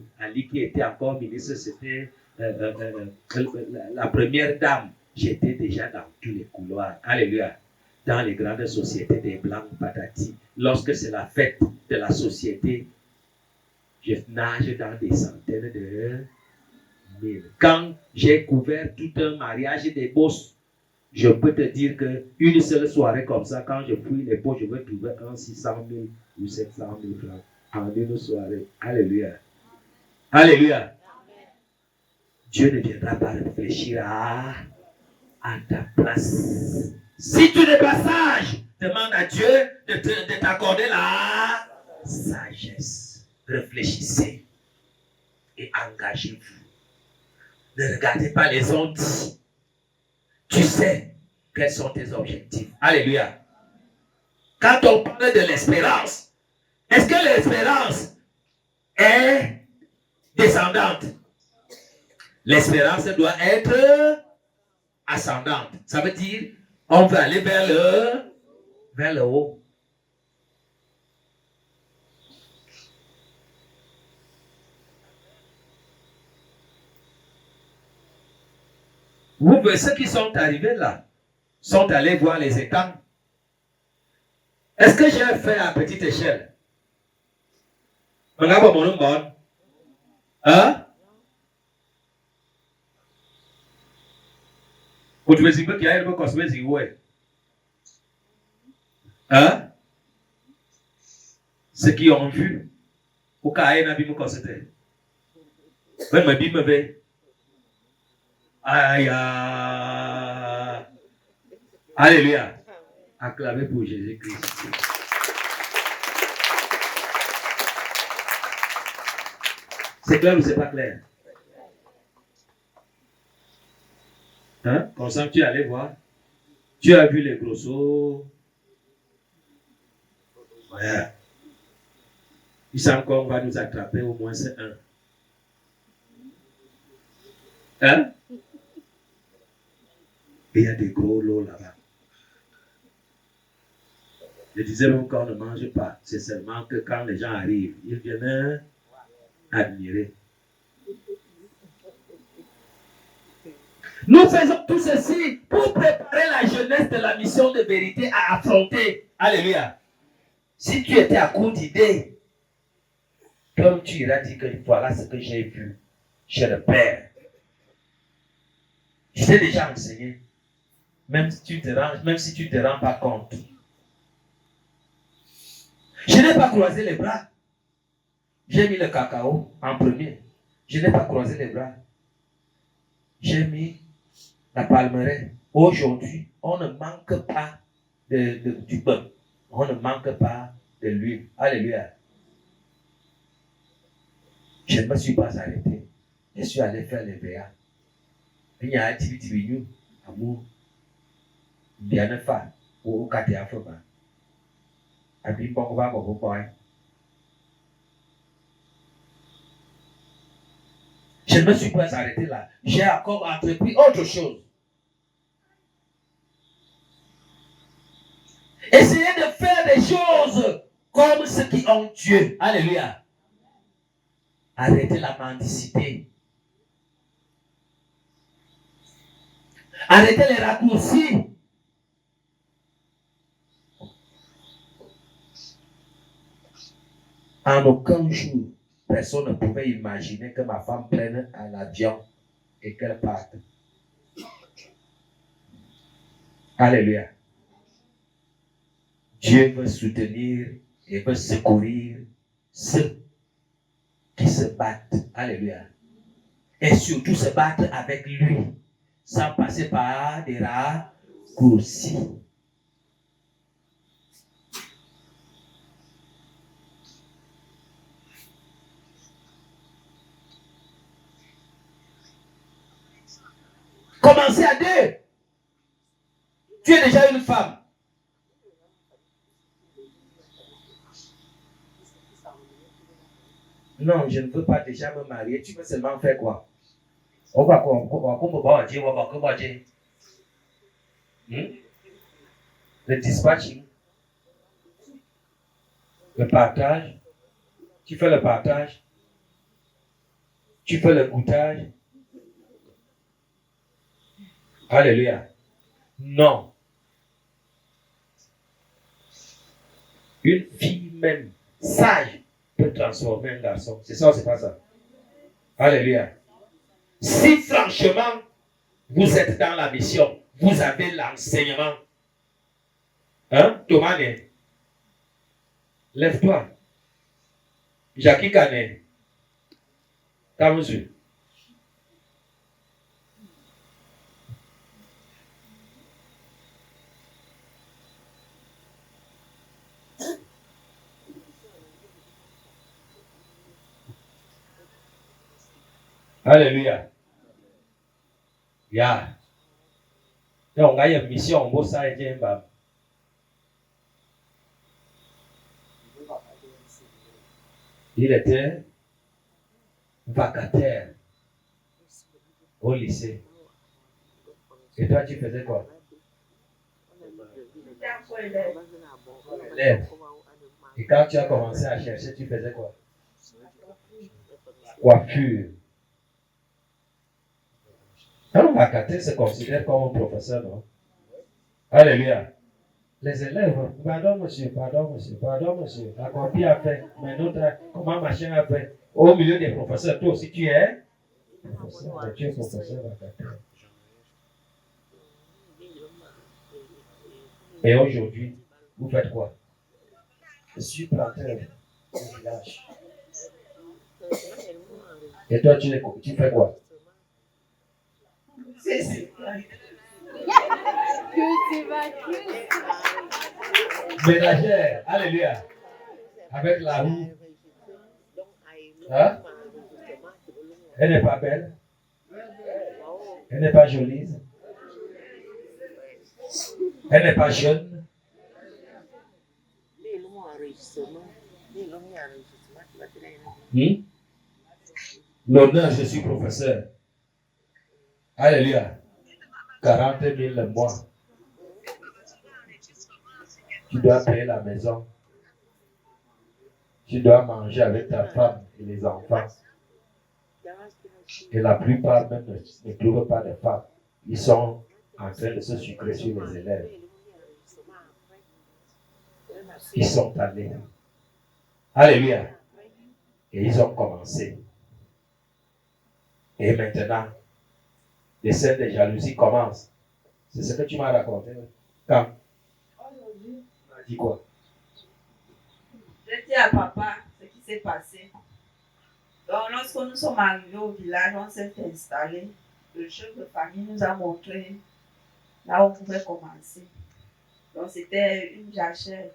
qui était encore ministre, c'était la première dame. J'étais déjà dans tous les couloirs. Alléluia. Dans les grandes sociétés des Blancs patati. Lorsque c'est la fête de la société, je nage dans des centaines de mille. Quand j'ai couvert tout un mariage des bosses, je peux te dire qu'une seule soirée comme ça, quand je fouille les pots, je vais trouver 600 000 ou 700 000 francs en une soirée. Alléluia. Alléluia. Dieu ne viendra pas réfléchir à ta place. Si tu n'es pas sage, demande à Dieu de t'accorder la sagesse. Réfléchissez et engagez-vous. Ne regardez pas les ondes. Tu sais quels sont tes objectifs. Alléluia. Quand on parle de l'espérance, est-ce que l'espérance est descendante? L'espérance doit être ascendante. Ça veut dire on veut aller vers le haut. Vous voyez ceux qui sont arrivés là, sont allés voir les étangs. Est-ce que j'ai fait à petite échelle? Hein? Hein? Ceux qui ont vu, au cas où ils ont vu, aïe, alléluia. Acclamez pour Jésus-Christ. C'est clair ou c'est pas clair? Hein? Comme ça, tu es allé voir. Tu as vu les grossos. Ouais. Il semble qu'on va nous attraper au moins c'est un. Hein? Et il y a des gros lots là-bas. Je disais même qu'on ne mange pas. C'est seulement que quand les gens arrivent, ils viennent admirer. Nous faisons tout ceci pour préparer la jeunesse de la mission de vérité à affronter. Alléluia. Si tu étais à court d'idées, comme tu iras dire que voilà ce que j'ai vu chez le Père. Je t'ai déjà enseigné. Même si tu te rends pas compte. Je n'ai pas croisé les bras. J'ai mis le cacao en premier. Je n'ai pas croisé les bras. J'ai mis la palmeraie. Aujourd'hui, on ne manque pas du pain. On ne manque pas de l'huile. Alléluia. Je ne me suis pas arrêté. Je suis allé faire les VA. Il y a un petit amour. Bien ne pas. Ou kati afroba. Abi bon va bon boy. Je ne me suis pas arrêté là. J'ai encore entrepris autre chose. Essayez de faire des choses comme ceux qui ont Dieu. Alléluia. Arrêtez la mendicité. Arrêtez les raccourcis. En aucun jour, personne ne pouvait imaginer que ma femme prenne un avion et qu'elle parte. Alléluia. Dieu veut soutenir et veut secourir ceux qui se battent. Alléluia. Et surtout se battre avec lui, sans passer par des raccourcis. Commencez à deux. Tu es déjà une femme. Non, je ne veux pas déjà me marier. Tu veux seulement faire quoi? Le dispatching. Le partage. Tu fais le partage. Tu fais le goûtage. Alléluia. Non. Une fille même sage peut transformer un garçon. C'est ça ou c'est pas ça? Alléluia. Si franchement, vous êtes dans la mission, vous avez l'enseignement. Hein? Thomas, lève-toi. Jackie Kane. Kamusu. Alléluia. Yeah. Donc, on a une mission, on va s'arrêter. Il était vacataire au lycée. Et toi, tu faisais quoi? Élève. Et quand tu as commencé à chercher, tu faisais quoi? Coiffure. Un vacataire se considère comme un professeur, non? Alléluia. Les élèves, pardon monsieur, la copie a fait, mais notre, comment machin a fait? Au milieu des professeurs, toi aussi tu es professeur, tu es professeur vacataire. Et aujourd'hui, vous faites quoi? Je suis planteur au village. Et toi, tu fais quoi? Ménagère, alléluia. Avec la roue. Hein? Elle n'est pas belle. Elle n'est pas jolie. Elle n'est pas jeune. L'honneur, je suis professeur. Alléluia. 40 000 le mois. Tu dois payer la maison. Tu dois manger avec ta femme et les enfants. Et la plupart même ne trouvent pas de femmes. Ils sont en train de se sucrer sur les élèves. Ils sont allés. Alléluia. Et ils ont commencé. Et maintenant, les scènes de jalousie commencent. C'est ce que tu m'as raconté. Quand? Tu m'as dit quoi? Je dis à papa ce qui s'est passé. Donc, lorsque nous sommes arrivés au village, on s'est installé. Le chef de famille nous a montré là où on pouvait commencer. Donc, c'était une jachère.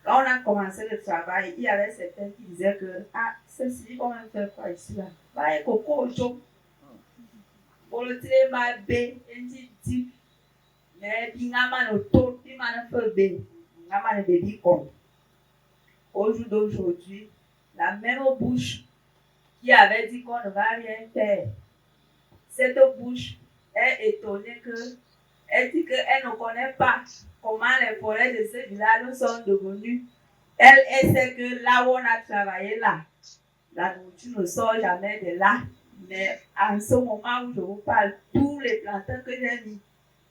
Quand on a commencé le travail, il y avait certains qui disaient que ceci, on va faire quoi ici là? Bah, il coco au jour. Pour le tirer ma bé, il dit, mais il n'a pas de taux, il n'a pas de bé, il n'a pas de baby comme. Au jour d'aujourd'hui, la même bouche qui avait dit qu'on ne va rien faire, cette bouche est étonnée que, elle dit qu'elle ne connaît pas comment les forêts de ce village sont devenues Elle sait que là où on a travaillé là, la nourriture ne sort jamais de là. Mais en ce moment où je vous parle, tous les plantains que j'ai mis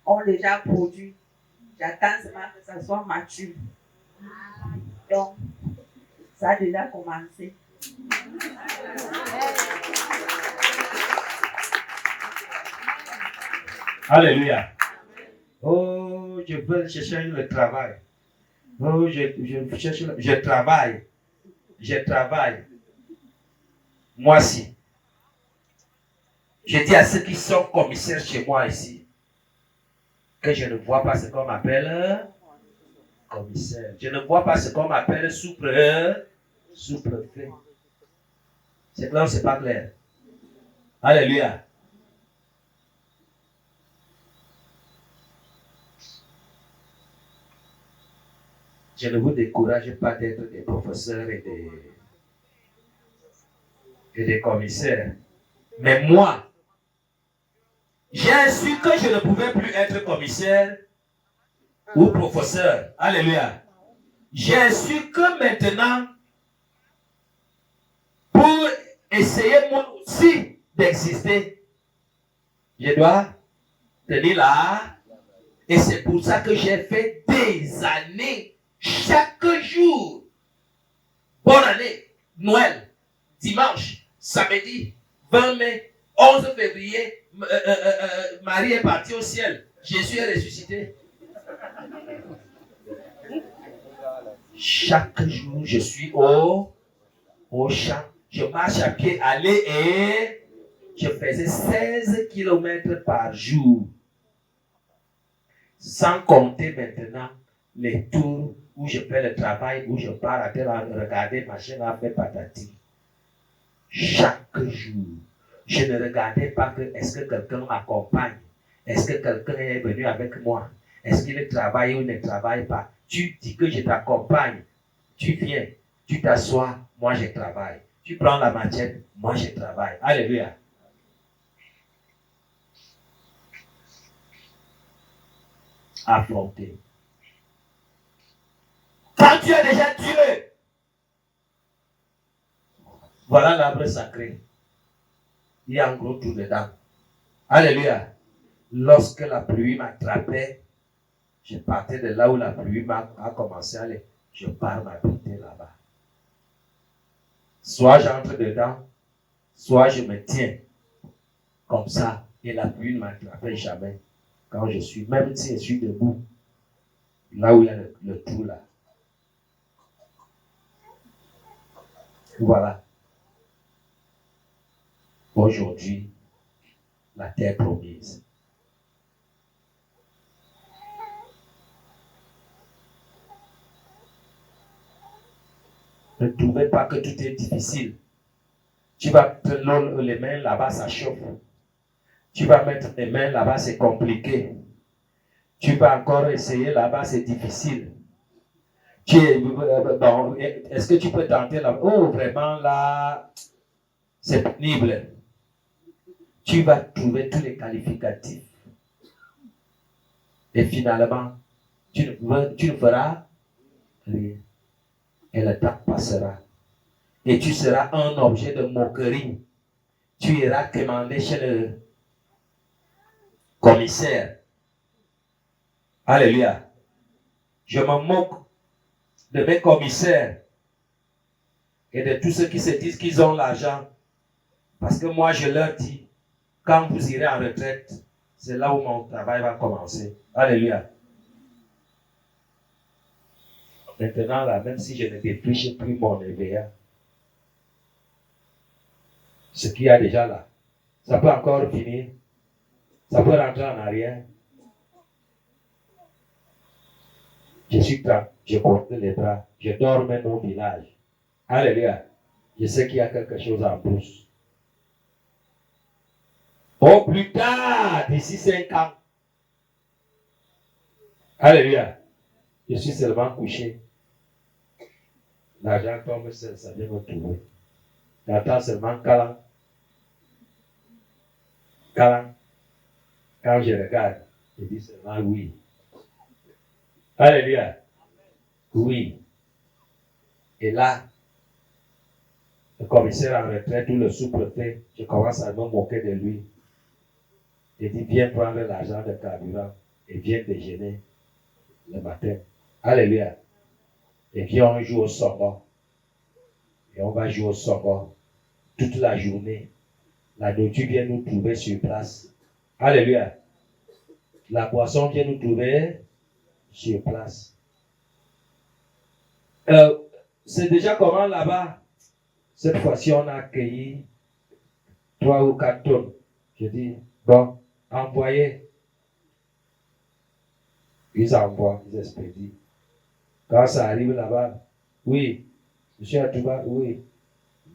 ont déjà produit. J'attends seulement que ça soit mature. Donc, ça a déjà commencé. Alléluia. Oh, je veux chercher le travail. Oh, je cherche, je travaille. Je travaille. Moi aussi. Je dis à ceux qui sont commissaires chez moi ici que je ne vois pas ce qu'on m'appelle commissaire. Je ne vois pas ce qu'on m'appelle sous-préfet. C'est clair ou c'est pas clair? Alléluia. Je ne vous décourage pas d'être des professeurs et des commissaires. Mais moi, j'ai su que je ne pouvais plus être commissaire ou professeur. Alléluia. J'ai su que maintenant, pour essayer moi aussi d'exister, je dois tenir là. Et c'est pour ça que j'ai fait des années, chaque jour. Bonne année, Noël, dimanche, samedi, 20 mai, 11 février, Marie est partie au ciel. Jésus est ressuscité. Chaque jour, je suis au champ. Je marche à pied, aller et je faisais 16 km par jour. Sans compter maintenant les tours où je fais le travail, où je pars à terre à regarder, machin, à faire patati. Chaque jour, je ne regardais pas que est-ce que quelqu'un m'accompagne, est-ce que quelqu'un est venu avec moi, est-ce qu'il travaille ou ne travaille pas. Tu dis que je t'accompagne, tu viens, tu t'assois, moi je travaille. Tu prends la machette, moi je travaille. Alléluia. Affronter. Quand tu as déjà Dieu, voilà l'arbre sacré. Il y a un gros trou dedans. Alléluia. Lorsque la pluie m'attrapait, je partais de là où la pluie a commencé à aller. Je pars m'habiter là-bas. Soit j'entre dedans, soit je me tiens comme ça et la pluie ne m'attrapait jamais. Quand je suis, même si je suis debout, là où il y a le trou là. Voilà. Aujourd'hui, la terre promise. Ne trouvez pas que tout est difficile. Tu vas te les mains là-bas, ça chauffe. Tu vas mettre les mains là-bas, c'est compliqué. Tu vas encore essayer là-bas, c'est difficile. Bon, est-ce que tu peux tenter là? Oh, vraiment là, c'est pénible. Tu vas trouver tous les qualificatifs. Et finalement, tu ne feras rien. Et le temps passera. Et tu seras un objet de moquerie. Tu iras commander chez le commissaire. Alléluia. Je me moque de mes commissaires et de tous ceux qui se disent qu'ils ont l'argent. Parce que moi, je leur dis, quand vous irez en retraite, c'est là où mon travail va commencer. Alléluia. Maintenant, là, même si je ne défriche plus mon EVA, ce qu'il y a déjà là, ça peut encore finir. Ça peut rentrer en arrière. Je suis calme, je compte les bras, je dors même au village. Alléluia. Je sais qu'il y a quelque chose en plus. Au plus tard, d'ici 5 ans. Alléluia. Je suis seulement couché. L'argent tombe seul, ça vient me trouver. J'attends seulement Kalan. Kalan. Quand je regarde, je dis seulement oui. Alléluia. Oui. Et là, le commissaire en retraite ou le sous-préfet, je commence à me moquer de lui. Il dit, viens prendre l'argent de carburant et viens déjeuner le matin. Alléluia. Et viens, on joue au soccer. Et on va jouer au soccer toute la journée. La nourriture vient nous trouver sur place. Alléluia. La boisson vient nous trouver sur place. C'est déjà comment là-bas? Cette fois-ci, on a accueilli 3 ou 4 tonnes. Je dis, bon, envoyez. Ils envoient, ils expédient. Quand ça arrive là-bas, oui, monsieur Atouba, oui,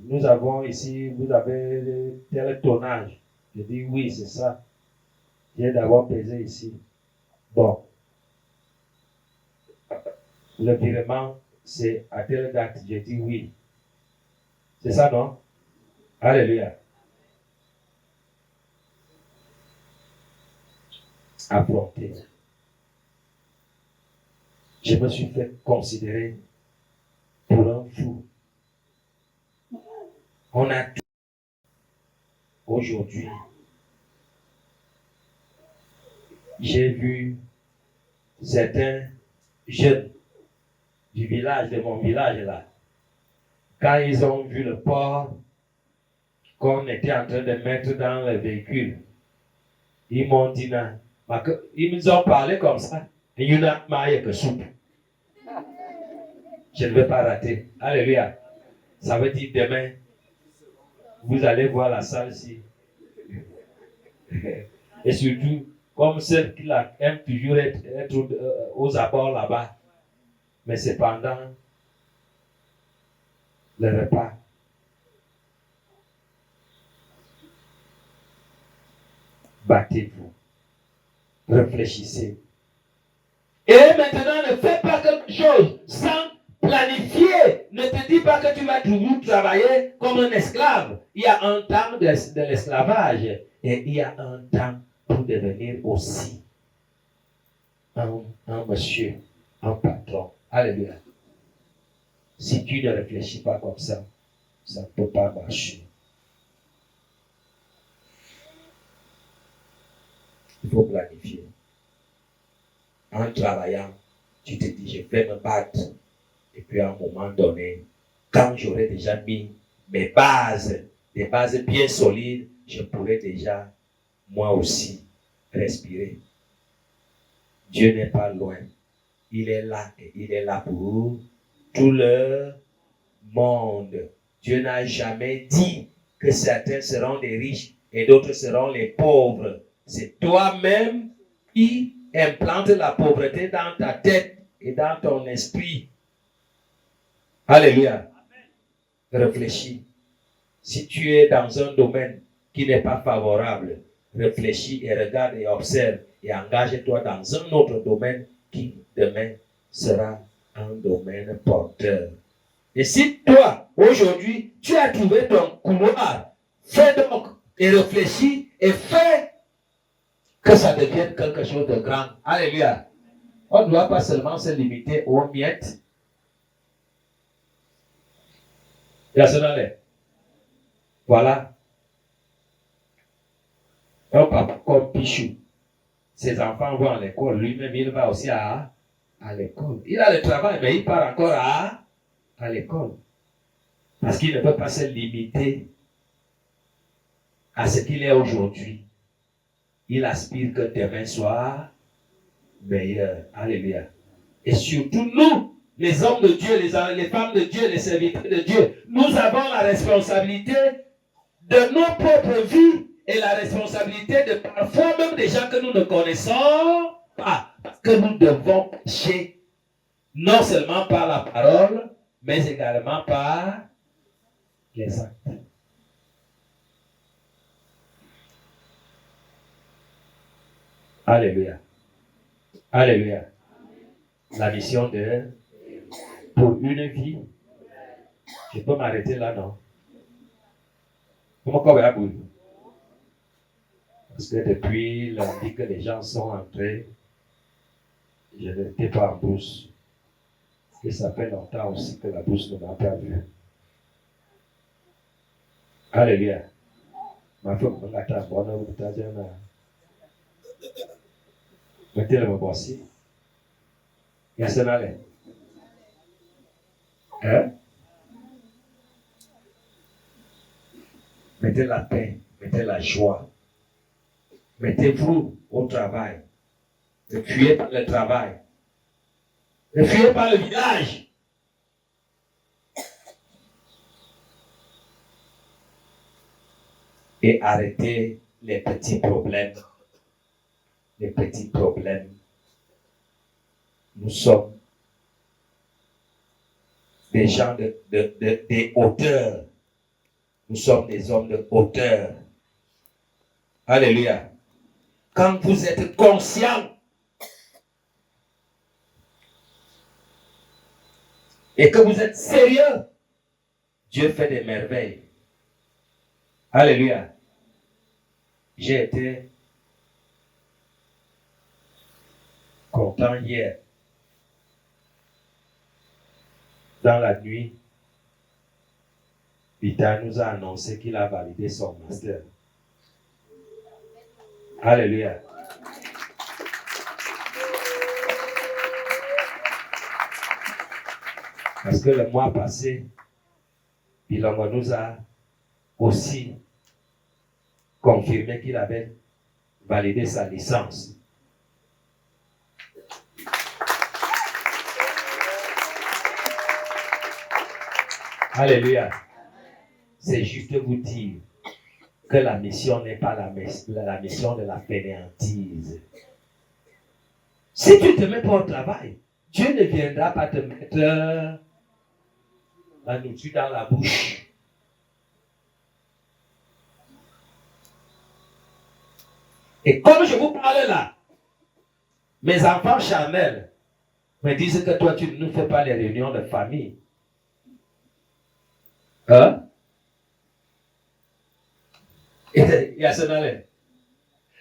nous avons ici, vous avez tel tonnage. Je dis, oui, c'est ça. J'ai d'abord pesé ici. Bon, le virement, c'est à telle date. Je dis oui. C'est ça, non? Alléluia. Affronter. Je me suis fait considérer pour un fou. On a tout aujourd'hui. J'ai vu certains jeunes du village, de mon village là, quand ils ont vu le porc qu'on était en train de mettre dans le véhicule, ils m'ont dit, ils nous ont parlé comme ça. Et il y en a marre que soupe. Je ne vais pas rater. Alléluia. Ça veut dire demain, vous allez voir la salle ici. Et surtout, comme celle qui aime toujours être aux abords là-bas. Mais c'est pendant le repas. Battez-vous. Réfléchissez. Et maintenant, ne fais pas quelque chose sans planifier. Ne te dis pas que tu vas toujours travailler comme un esclave. Il y a un temps de l'esclavage et il y a un temps pour devenir aussi un monsieur, un patron. Alléluia. Si tu ne réfléchis pas comme ça ne peut pas marcher. Il faut planifier. En travaillant, tu te dis, je vais me battre. Et puis à un moment donné, quand j'aurai déjà mis mes bases, des bases bien solides, je pourrai déjà, moi aussi, respirer. Dieu n'est pas loin. Il est là et il est là pour tout le monde. Dieu n'a jamais dit que certains seront des riches et d'autres seront les pauvres. C'est toi-même qui implante la pauvreté dans ta tête et dans ton esprit. Alléluia. Réfléchis. Si tu es dans un domaine qui n'est pas favorable, réfléchis et regarde et observe et engage-toi dans un autre domaine qui demain sera un domaine porteur. Et si toi, aujourd'hui, tu as trouvé ton couloir, fais donc et réfléchis et fais que ça devienne quelque chose de grand. Alléluia. On ne doit pas seulement se limiter aux miettes. Voilà. Un papa comme Pichou. Ses enfants vont à l'école. Lui-même, il va aussi à l'école. Il a le travail, mais il part encore à l'école. Parce qu'il ne peut pas se limiter à ce qu'il est aujourd'hui. Il aspire que demain soit meilleur. Alléluia. Et surtout nous, les hommes de Dieu, les femmes de Dieu, les serviteurs de Dieu, nous avons la responsabilité de nos propres vies et la responsabilité de parfois même des gens que nous ne connaissons pas. Parce que nous devons pécher non seulement par la parole, mais également par les actes. Alléluia. Alléluia. La mission pour une vie. Je peux m'arrêter là, non? Comment on va bouger? Parce que depuis lundi que les gens sont entrés, je n'étais pas en bourse. Et ça fait longtemps aussi que la bouche ne m'a pas vu. Alléluia. Ma femme m'a dit, bonne mettez-le me bosser. Il y a ça allé. Hein? Mettez la paix, mettez la joie. Mettez-vous au travail. Ne fuyez pas le travail. Ne fuyez pas le village. Et arrêtez les petits problèmes. Les petits problèmes. Nous sommes des gens des hauteurs. Nous sommes des hommes de hauteur. Alléluia. Quand vous êtes conscient et que vous êtes sérieux, Dieu fait des merveilles. Alléluia. J'ai été content hier. Dans la nuit, Peter nous a annoncé qu'il a validé son master. Alléluia. Parce que le mois passé, Bilongo nous a aussi confirmé qu'il avait validé sa licence. Alléluia. C'est juste vous dire que la mission n'est pas la mission de la fainéantise. Si tu te mets pas au travail, Dieu ne viendra pas te mettre la nourriture dans la bouche. Et comme je vous parle là, mes enfants charnels me disent que toi, tu ne nous fais pas les réunions de famille. Hein? Et il y a ce là.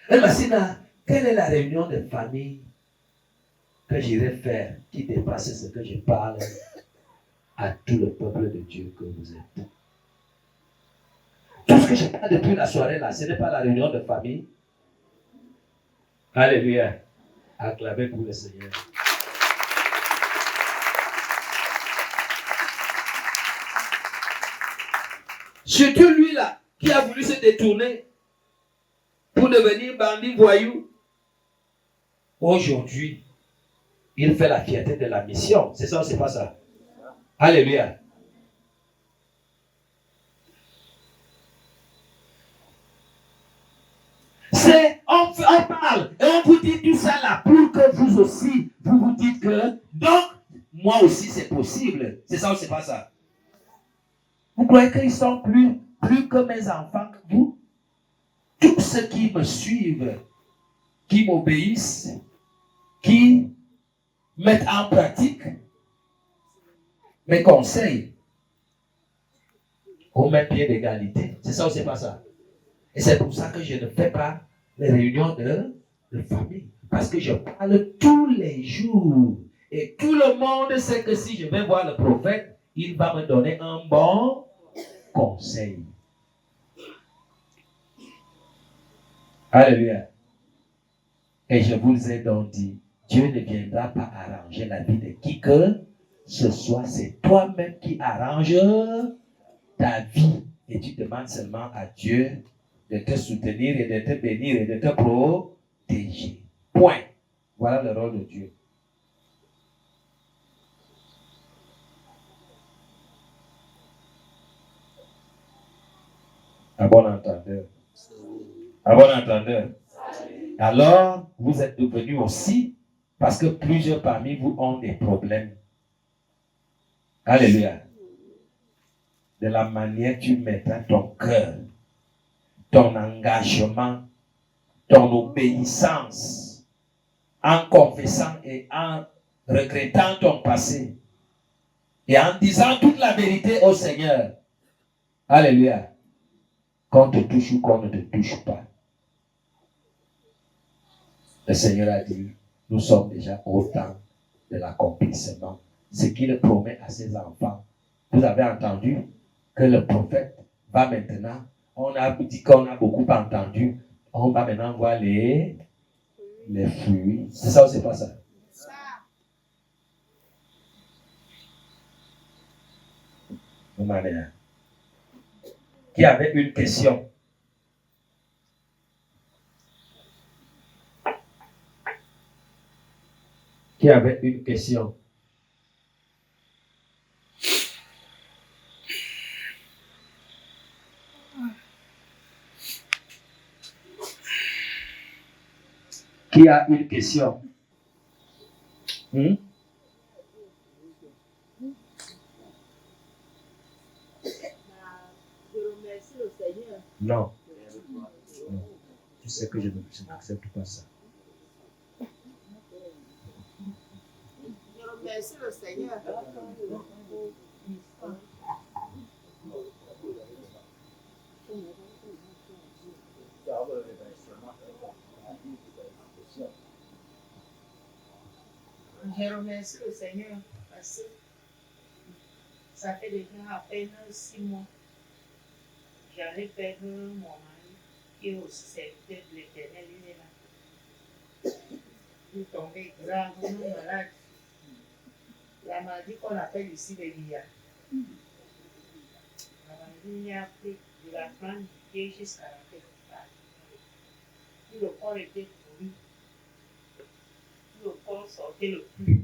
Et Massina, quelle est la réunion de famille que j'irai faire qui dépasse ce que je parle à tout le peuple de Dieu que vous êtes? Tout ce que je parle depuis la soirée là, ce n'est pas la réunion de famille. Alléluia. Acclamez pour le Seigneur. Surtout lui là, qui a voulu se détourner pour devenir bandit voyou. Aujourd'hui, il fait la fierté de la mission. C'est ça ou c'est pas ça? Alléluia. On parle et on vous dit tout ça là pour que vous aussi, vous vous dites que donc, moi aussi c'est possible. C'est ça ou c'est pas ça? Vous croyez qu'ils sont plus que mes enfants que vous? Tous ceux qui me suivent, qui m'obéissent, qui mettent en pratique mes conseils au même pied d'égalité. C'est ça ou c'est pas ça? Et c'est pour ça que je ne fais pas les réunions de famille. Parce que je parle tous les jours. Et tout le monde sait que si je vais voir le prophète, il va me donner un bon conseil. Alléluia. Et je vous ai donc dit, Dieu ne viendra pas arranger la vie de qui que ce soit. C'est toi-même qui arrange ta vie. Et tu demandes seulement à Dieu de te soutenir et de te bénir et de te protéger. Point. Voilà le rôle de Dieu. À bon entendeur. À bon entendeur. Alors, vous êtes devenus aussi, parce que plusieurs parmi vous ont des problèmes. Alléluia. De la manière que tu mettras ton cœur, ton engagement, ton obéissance, en confessant et en regrettant ton passé, et en disant toute la vérité au Seigneur. Alléluia. Qu'on te touche ou qu'on ne te touche pas. Le Seigneur a dit, nous sommes déjà au temps de l'accomplissement ce qu'il promet à ses enfants. Vous avez entendu que le prophète va maintenant, on a dit qu'on a beaucoup entendu, on va maintenant voir les fruits. C'est ça ou c'est pas ça? Qui avait une question? Qui avait une question? Qui a une question? Non. Tu sais que je n'accepte pas ça. Je remercie le Seigneur. Je remercie le Seigneur parce que ça fait déjà à peine 6 mois. J'allais perdre mon mari qui est aussi serviteur de l'Éternel. Il est là. Il est tombé gravement malade. La maladie qu'on appelle ici le liard. La maladie a pris de la plante du pied jusqu'à la tête. Tout le corps était pourri. Tout le corps sortait le plus.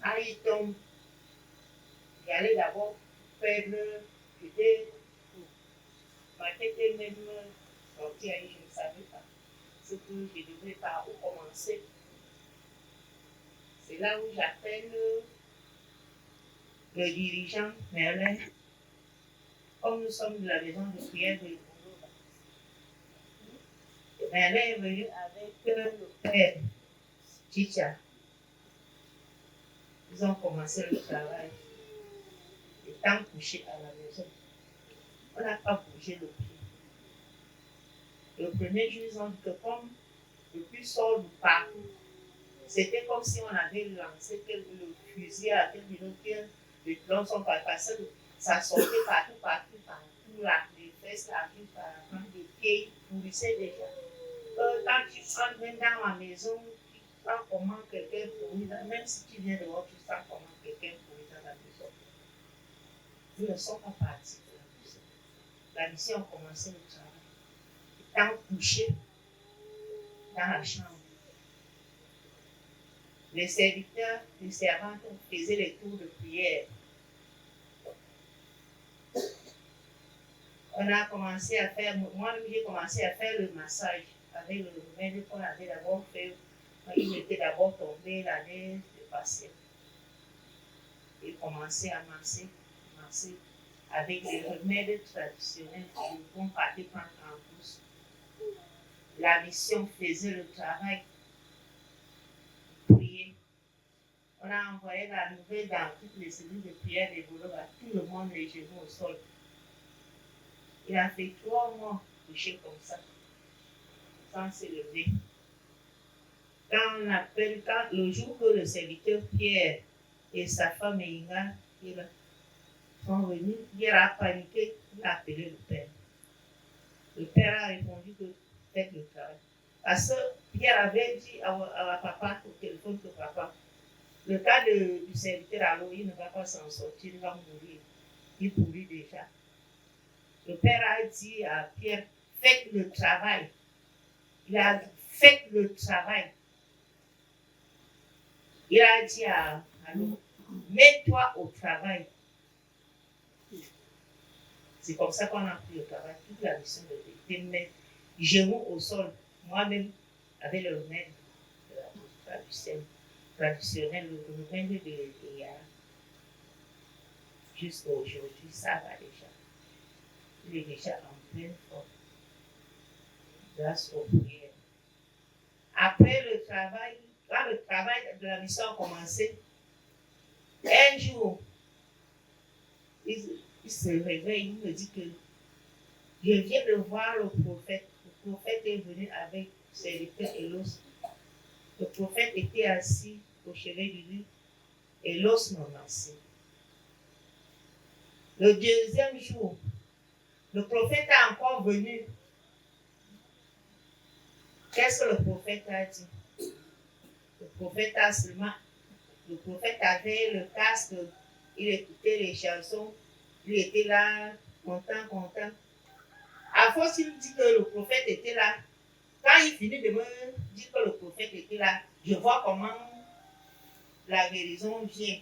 Ah, il tombe. J'allais d'abord perdre, ma tête est même sortie, je ne savais pas ce que je devrais par où commencer. C'est là où j'appelle le dirigeant Merlin. Comme nous sommes de la maison de prière de Boulot, Merlin est venu avec le père Chicha. Ils ont commencé le travail. Étant couché à la maison, on n'a pas bougé le pied. Le premier jour, ils ont dit que comme le puits sort du parcours, c'était comme si on avait lancé le fusil à quelqu'un les plans sont pas passés, ça sortait partout, là, les fesses, la vie, par exemple, les pieds, pourrissaient déjà. Quand tu entres même dans ma maison, tu sens comment quelqu'un pourrit, même si tu viens dehors, tu sens comment quelqu'un pourrit dans la maison. Nous ne sommes pas partis de la mission. La mission a commencé le travail. Étant couché dans la chambre, les serviteurs, les servantes faisaient les tours de prière. On a commencé à faire, moi-même j'ai commencé à faire le massage avec le remède qu'on avait d'abord fait. Il était d'abord tombé l'année passée. Il commençait à masser avec les remèdes traditionnels qu'on partait prendre en douce. La mission faisait le travail. Prier. On a envoyé la nouvelle dans toutes les cellules de prière des boulots à tout le monde les genoux au sol. Il a fait 3 mois couché comme ça, sans se lever. Quand on appelle, le jour que le serviteur Pierre et sa femme Inga sont venus, Pierre a paniqué, il a appelé le père. Le père a répondu que faites le travail. Parce que Pierre avait dit à papa au téléphone que papa, le cas du serviteur alors il ne va pas s'en sortir, il va mourir. Il pourrit déjà. Le père a dit à Pierre, faites le travail. Il a dit, faites le travail. Il a dit à l'autre, mets-toi au travail. C'est comme ça qu'on a pris le travail, toute la mission de mettre genoux au sol, moi-même, avec le remède de la traditionnel, le remède de l'État. Jusqu'à aujourd'hui, ça va déjà. Il est déjà en pleine forme. Grâce aux prières. Après le travail, quand le travail de la mission a commencé, un jour, il se réveille, il me dit que je viens de voir le prophète. Le prophète est venu avec ses lecteurs et l'os. Le prophète était assis au chevet du lit et l'os menacé. Le deuxième jour, le prophète est encore venu. Qu'est-ce que le prophète a dit? Le prophète avait le casque, il écoutait les chansons, il était là, content. À force, il dit que le prophète était là. Quand il finit de me dire que le prophète était là, je vois comment la guérison vient.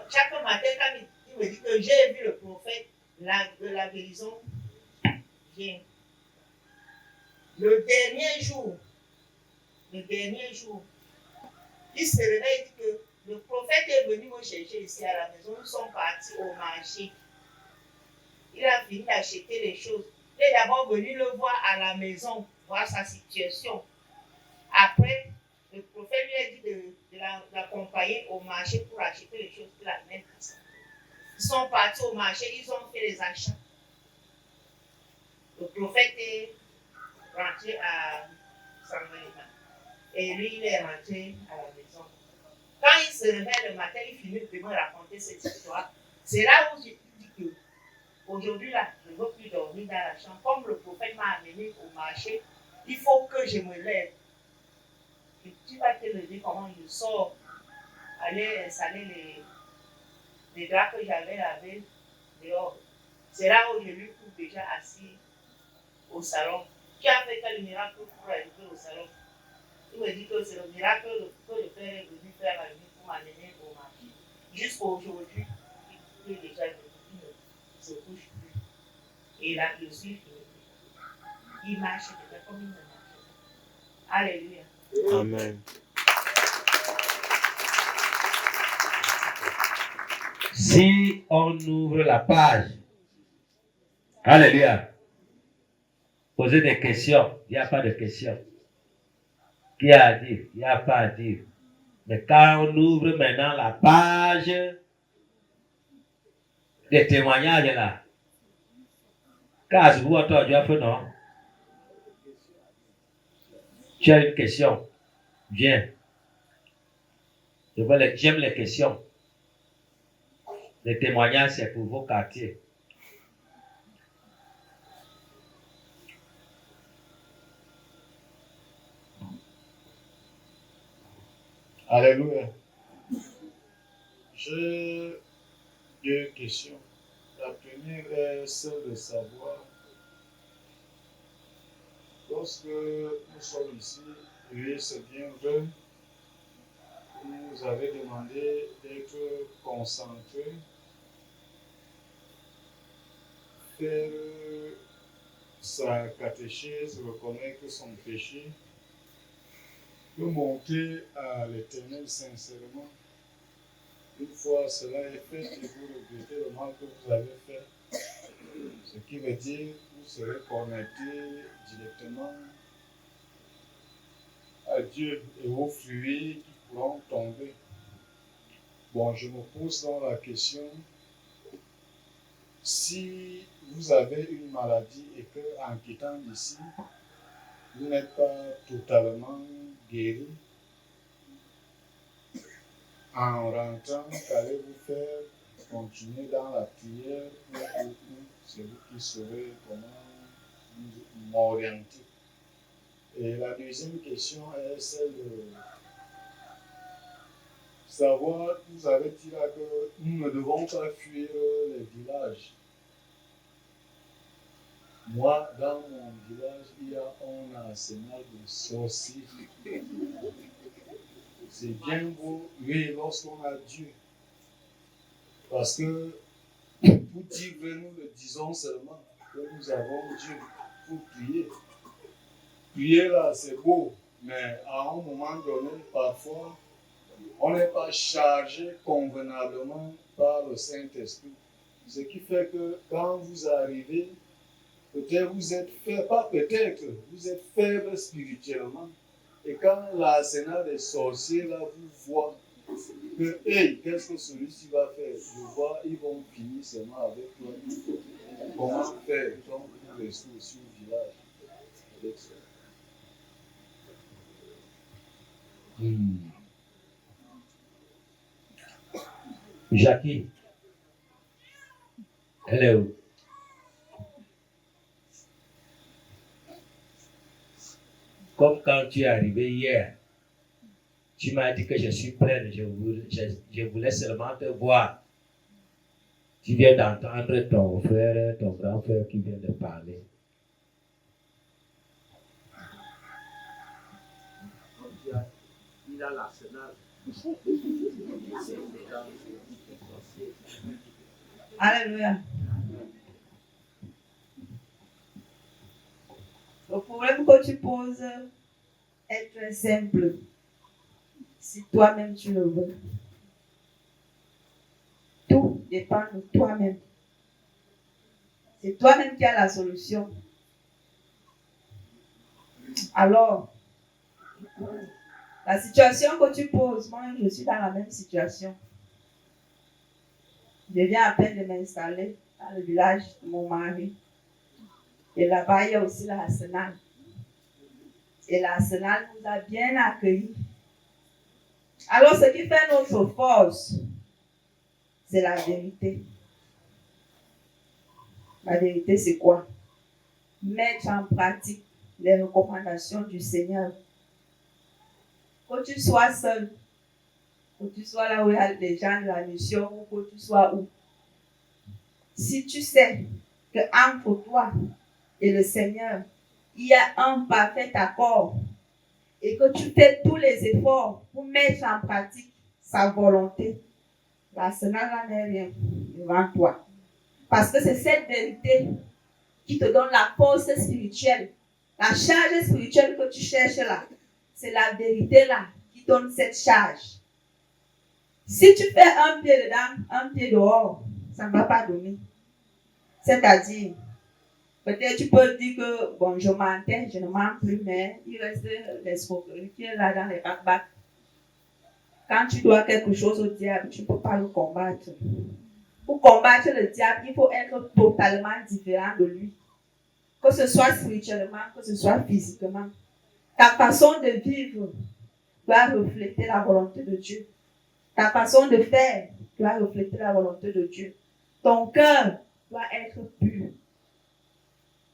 Chaque matin, quand il me dit que j'ai vu le prophète, la guérison vient. Le dernier jour, il se réveille et dit que le prophète est venu me chercher ici à la maison. Nous sommes partis au marché. Il a fini d'acheter les choses. Il est d'abord venu le voir à la maison, voir sa situation. Après, le prophète lui a dit de l'accompagner au marché pour acheter les choses qu'il a mis. Ils sont partis au marché, ils ont fait les achats. Le prophète est rentré à Sangalima. Et lui, il est rentré à la maison. Quand il se réveille le matin, il finit de me raconter cette histoire. C'est là où j'ai dit que aujourd'hui, là, je ne veux plus dormir dans la chambre. Comme le prophète m'a amené au marché, il faut que je me lève. Et tu vas te lever comment je sors, aller installer les draps que j'avais lavés dehors. C'est là où je lui trouve déjà assis au salon. Tu as fait quel miracle pour arriver au salon? Il me dit que c'est le miracle que le Père est venu faire la nuit pour m'amener au marché. Jusqu'à aujourd'hui, il est déjà venu, il ne se couche plus. Et là, je suis fini. Il marche déjà comme il ne marche pas. Alléluia. Amen. Si on ouvre la page, alléluia, posez des questions, il n'y a pas de questions. Qui a à dire? Il n'y a pas à dire. Mais quand on ouvre maintenant la page des témoignages là, vous toi, tu as fait non? Tu as une question? Viens. J'aime les questions. Les témoignages, c'est pour vos quartiers. Alléluia. J'ai deux questions. La première est celle de savoir, lorsque nous sommes ici, oui, c'est bien vrai, vous nous avez demandé d'être concentrés, faire sa catéchèse, reconnaître son péché, de monter à l'Éternel sincèrement. Une fois cela est fait et vous regrettez le mal que vous avez fait, ce qui veut dire que vous serez connecté directement à Dieu et aux fruits qui pourront tomber. Bon, je me pose donc la question, si vous avez une maladie et qu'en quittant d'ici, vous n'êtes pas totalement guéri, en rentrant, qu'allez-vous faire? Continuer dans la prière ou c'est vous qui saurez comment m'orienter. Et la deuxième question est celle de savoir, vous avez dit là que nous ne devons pas fuir les villages. Moi, dans mon village, il y a un arsenal de sorciers. C'est bien beau, oui, lorsqu'on a Dieu. Parce que, pour dire vrai, nous le disons seulement que nous avons Dieu pour prier. Prier là, c'est beau, mais à un moment donné, parfois, on n'est pas chargé convenablement par le Saint-Esprit. Ce qui fait que quand vous arrivez, peut-être vous êtes faible, pas peut-être, vous êtes faible spirituellement. Et quand l'arsenal des sorciers là vous voit que, hey, qu'est-ce que celui-ci va faire? Je vois, ils vont finir seulement avec toi. Comment faire? Donc, vous restez aussi au village avec ça. Jackie, elle est où? Comme quand tu es arrivé hier, tu m'as dit que je suis pleine, je voulais seulement te voir. Tu viens d'entendre ton frère, ton grand frère qui vient de parler. Il a l'arsenal. Alléluia. Le problème que tu poses est très simple. Si toi-même tu le veux. Tout dépend de toi-même. C'est toi-même qui as la solution. Alors, la situation que tu poses, moi je suis dans la même situation. Je viens à peine de m'installer dans le village de mon mari. Et là-bas, il y a aussi l'arsenal. Et l'arsenal nous a bien accueillis. Alors, ce qui fait notre force, c'est la vérité. La vérité, c'est quoi? Mettre en pratique les recommandations du Seigneur. Que tu sois seul, que tu sois là où il y a les gens de la mission, ou que tu sois où. Si tu sais qu'entre toi et le Seigneur, il y a un parfait accord et que tu fais tous les efforts pour mettre en pratique sa volonté, l'arsenal n'est rien devant toi. Parce que c'est cette vérité qui te donne la force spirituelle. La charge spirituelle que tu cherches là, c'est la vérité là qui donne cette charge. Si tu fais un pied dedans, un pied dehors, ça ne va pas donner. C'est-à-dire, peut-être tu peux dire que, bon, je mentais, je ne mens plus, mais il reste l'escroquerie qui est là dans les bacs. Quand tu dois quelque chose au diable, tu ne peux pas le combattre. Pour combattre le diable, il faut être totalement différent de lui. Que ce soit spirituellement, que ce soit physiquement. Ta façon de vivre doit refléter la volonté de Dieu. Ta façon de faire doit refléter la volonté de Dieu. Ton cœur doit être pur.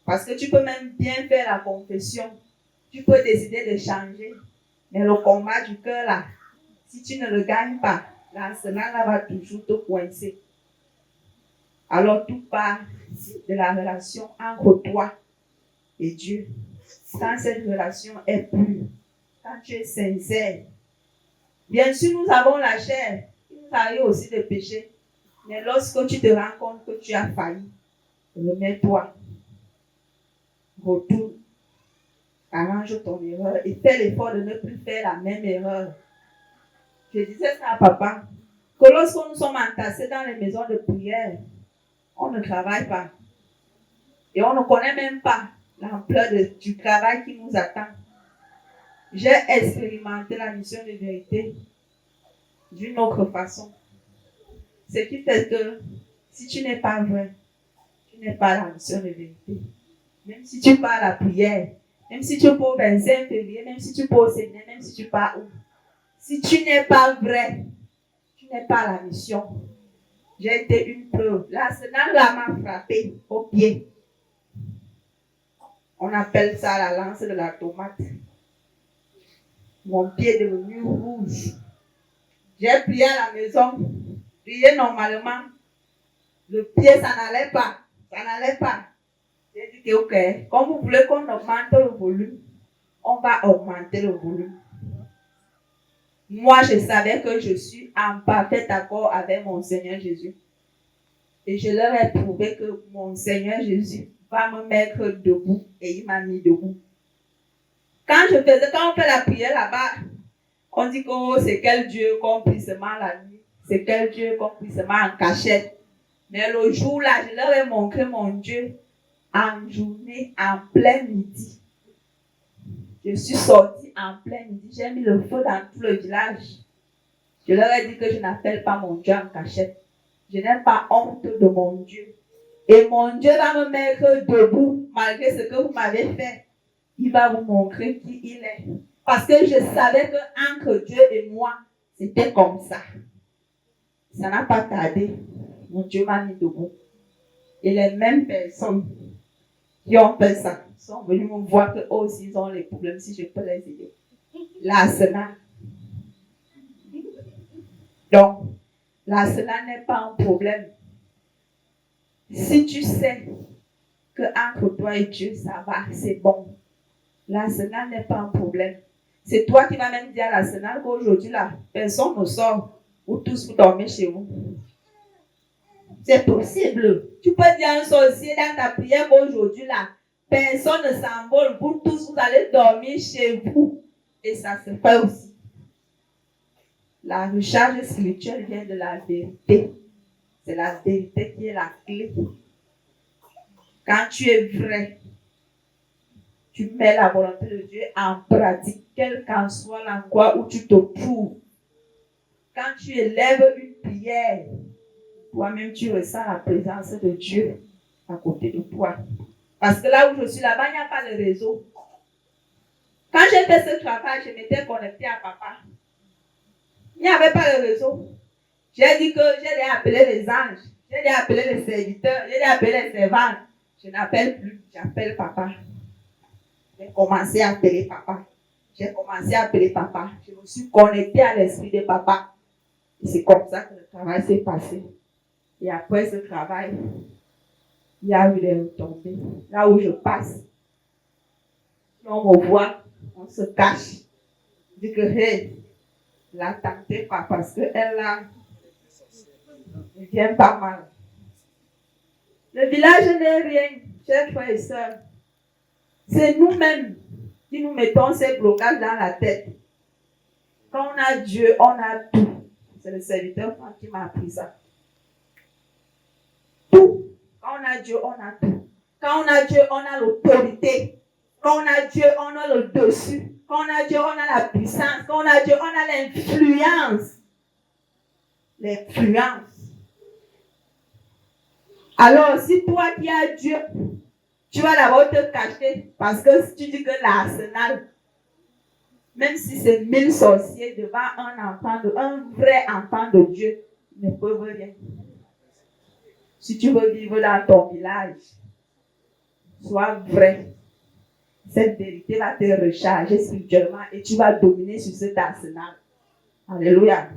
Parce que tu peux même bien faire la confession. Tu peux décider de changer. Mais le combat du cœur là, si tu ne le gagnes pas, l'arsenal là va toujours te coincer. Alors tout part de la relation entre toi et Dieu. Quand cette relation est pure, quand tu es sincère. Bien sûr, nous avons la chair. Il nous arrive aussi de pécher. Mais lorsque tu te rends compte que tu as failli, remets-toi. Retourne. Arrange ton erreur et fais l'effort de ne plus faire la même erreur. Je disais ça à papa, que lorsque nous sommes entassés dans les maisons de prière, on ne travaille pas. Et on ne connaît même pas l'ampleur du travail qui nous attend. J'ai expérimenté la mission de vérité d'une autre façon. Ce qui fait que si tu n'es pas vrai, tu n'es pas la mission de vérité. Même si tu pars à la prière, même si tu pars au 25 février, même si tu pars au Sénat, même si tu pars où. Si tu n'es pas vrai, tu n'es pas la mission. J'ai été une preuve. L'arsenal là m'a frappé au pied. On appelle ça la lance de la tomate. Mon pied est devenu rouge. J'ai prié à la maison. Prié normalement. Le pied, ça n'allait pas. Ça n'allait pas. J'ai dit que ok, comme vous voulez qu'on augmente le volume, on va augmenter le volume. Moi, je savais que je suis en parfait accord avec mon Seigneur Jésus. Et je leur ai prouvé que mon Seigneur Jésus va me mettre debout. Et il m'a mis debout. Quand on fait la prière là-bas, on dit que oh, c'est quel Dieu qu'on prie seulement la nuit. C'est quel Dieu qu'on prie seulement en cachette. Mais le jour là, je leur ai montré mon Dieu en journée, en plein midi. Je suis sortie en plein midi. J'ai mis le feu dans tout le village. Je leur ai dit que je n'appelle pas mon Dieu en cachette. Je n'ai pas honte de mon Dieu. Et mon Dieu va me mettre debout malgré ce que vous m'avez fait. Il va vous montrer qui il est. Parce que je savais que entre Dieu et moi, c'était comme ça. Ça n'a pas tardé. Mon Dieu m'a mis debout. Et les mêmes personnes qui ont fait ça sont venues me voir que eux aussi ils ont les problèmes, si je peux les aider. L'arsenal. Donc, l'arsenal n'est pas un problème. Si tu sais que entre toi et Dieu, ça va, c'est bon. L'arsenal n'est pas un problème. C'est toi qui vas même dire à l'arsenal qu'aujourd'hui, là, personne ne sort. Vous tous vous dormez chez vous. C'est possible. Tu peux dire à un sorcier dans ta prière qu'aujourd'hui, là, personne ne s'envole. Vous tous, vous allez dormir chez vous. Et ça se fait aussi. La recharge spirituelle vient de la vérité. C'est la vérité qui est la clé. Quand tu es vrai, tu mets la volonté de Dieu en pratique, quel qu'en soit l'endroit où tu te trouves. Quand tu élèves une prière, toi-même tu ressens la présence de Dieu à côté de toi. Parce que là où je suis là-bas, il n'y a pas de réseau. Quand j'ai fait ce travail, je m'étais connectée à papa. Il n'y avait pas de réseau. J'ai dit que j'ai appelé les anges, j'ai appelé les serviteurs, j'ai appelé les servantes. Je n'appelle plus, j'appelle papa. J'ai commencé à appeler papa. J'ai commencé à appeler papa. Je me suis connectée à l'esprit de papa. Et c'est comme ça que le travail s'est passé. Et après ce travail, il y a eu des retombées. Là où je passe, si on me voit, on se cache. Je dis que, hey, la tentez pas parce qu'elle là, elle vient pas mal. Le village n'est rien, chers frères et sœurs. C'est nous-mêmes qui nous mettons ces blocages dans la tête. Quand on a Dieu, on a tout. C'est le serviteur qui m'a appris ça. Tout. Quand on a Dieu, on a tout. Quand on a Dieu, on a l'autorité. Quand on a Dieu, on a le dessus. Quand on a Dieu, on a la puissance. Quand on a Dieu, on a l'influence. L'influence. Alors, si toi qui as Dieu, tu vas d'abord te cacher parce que si tu dis que l'arsenal, même si c'est 1000 sorciers devant un vrai enfant de Dieu, ne peuvent rien. Si tu veux vivre dans ton village, sois vrai. Cette vérité va te recharger spirituellement et tu vas dominer sur cet arsenal. Alléluia.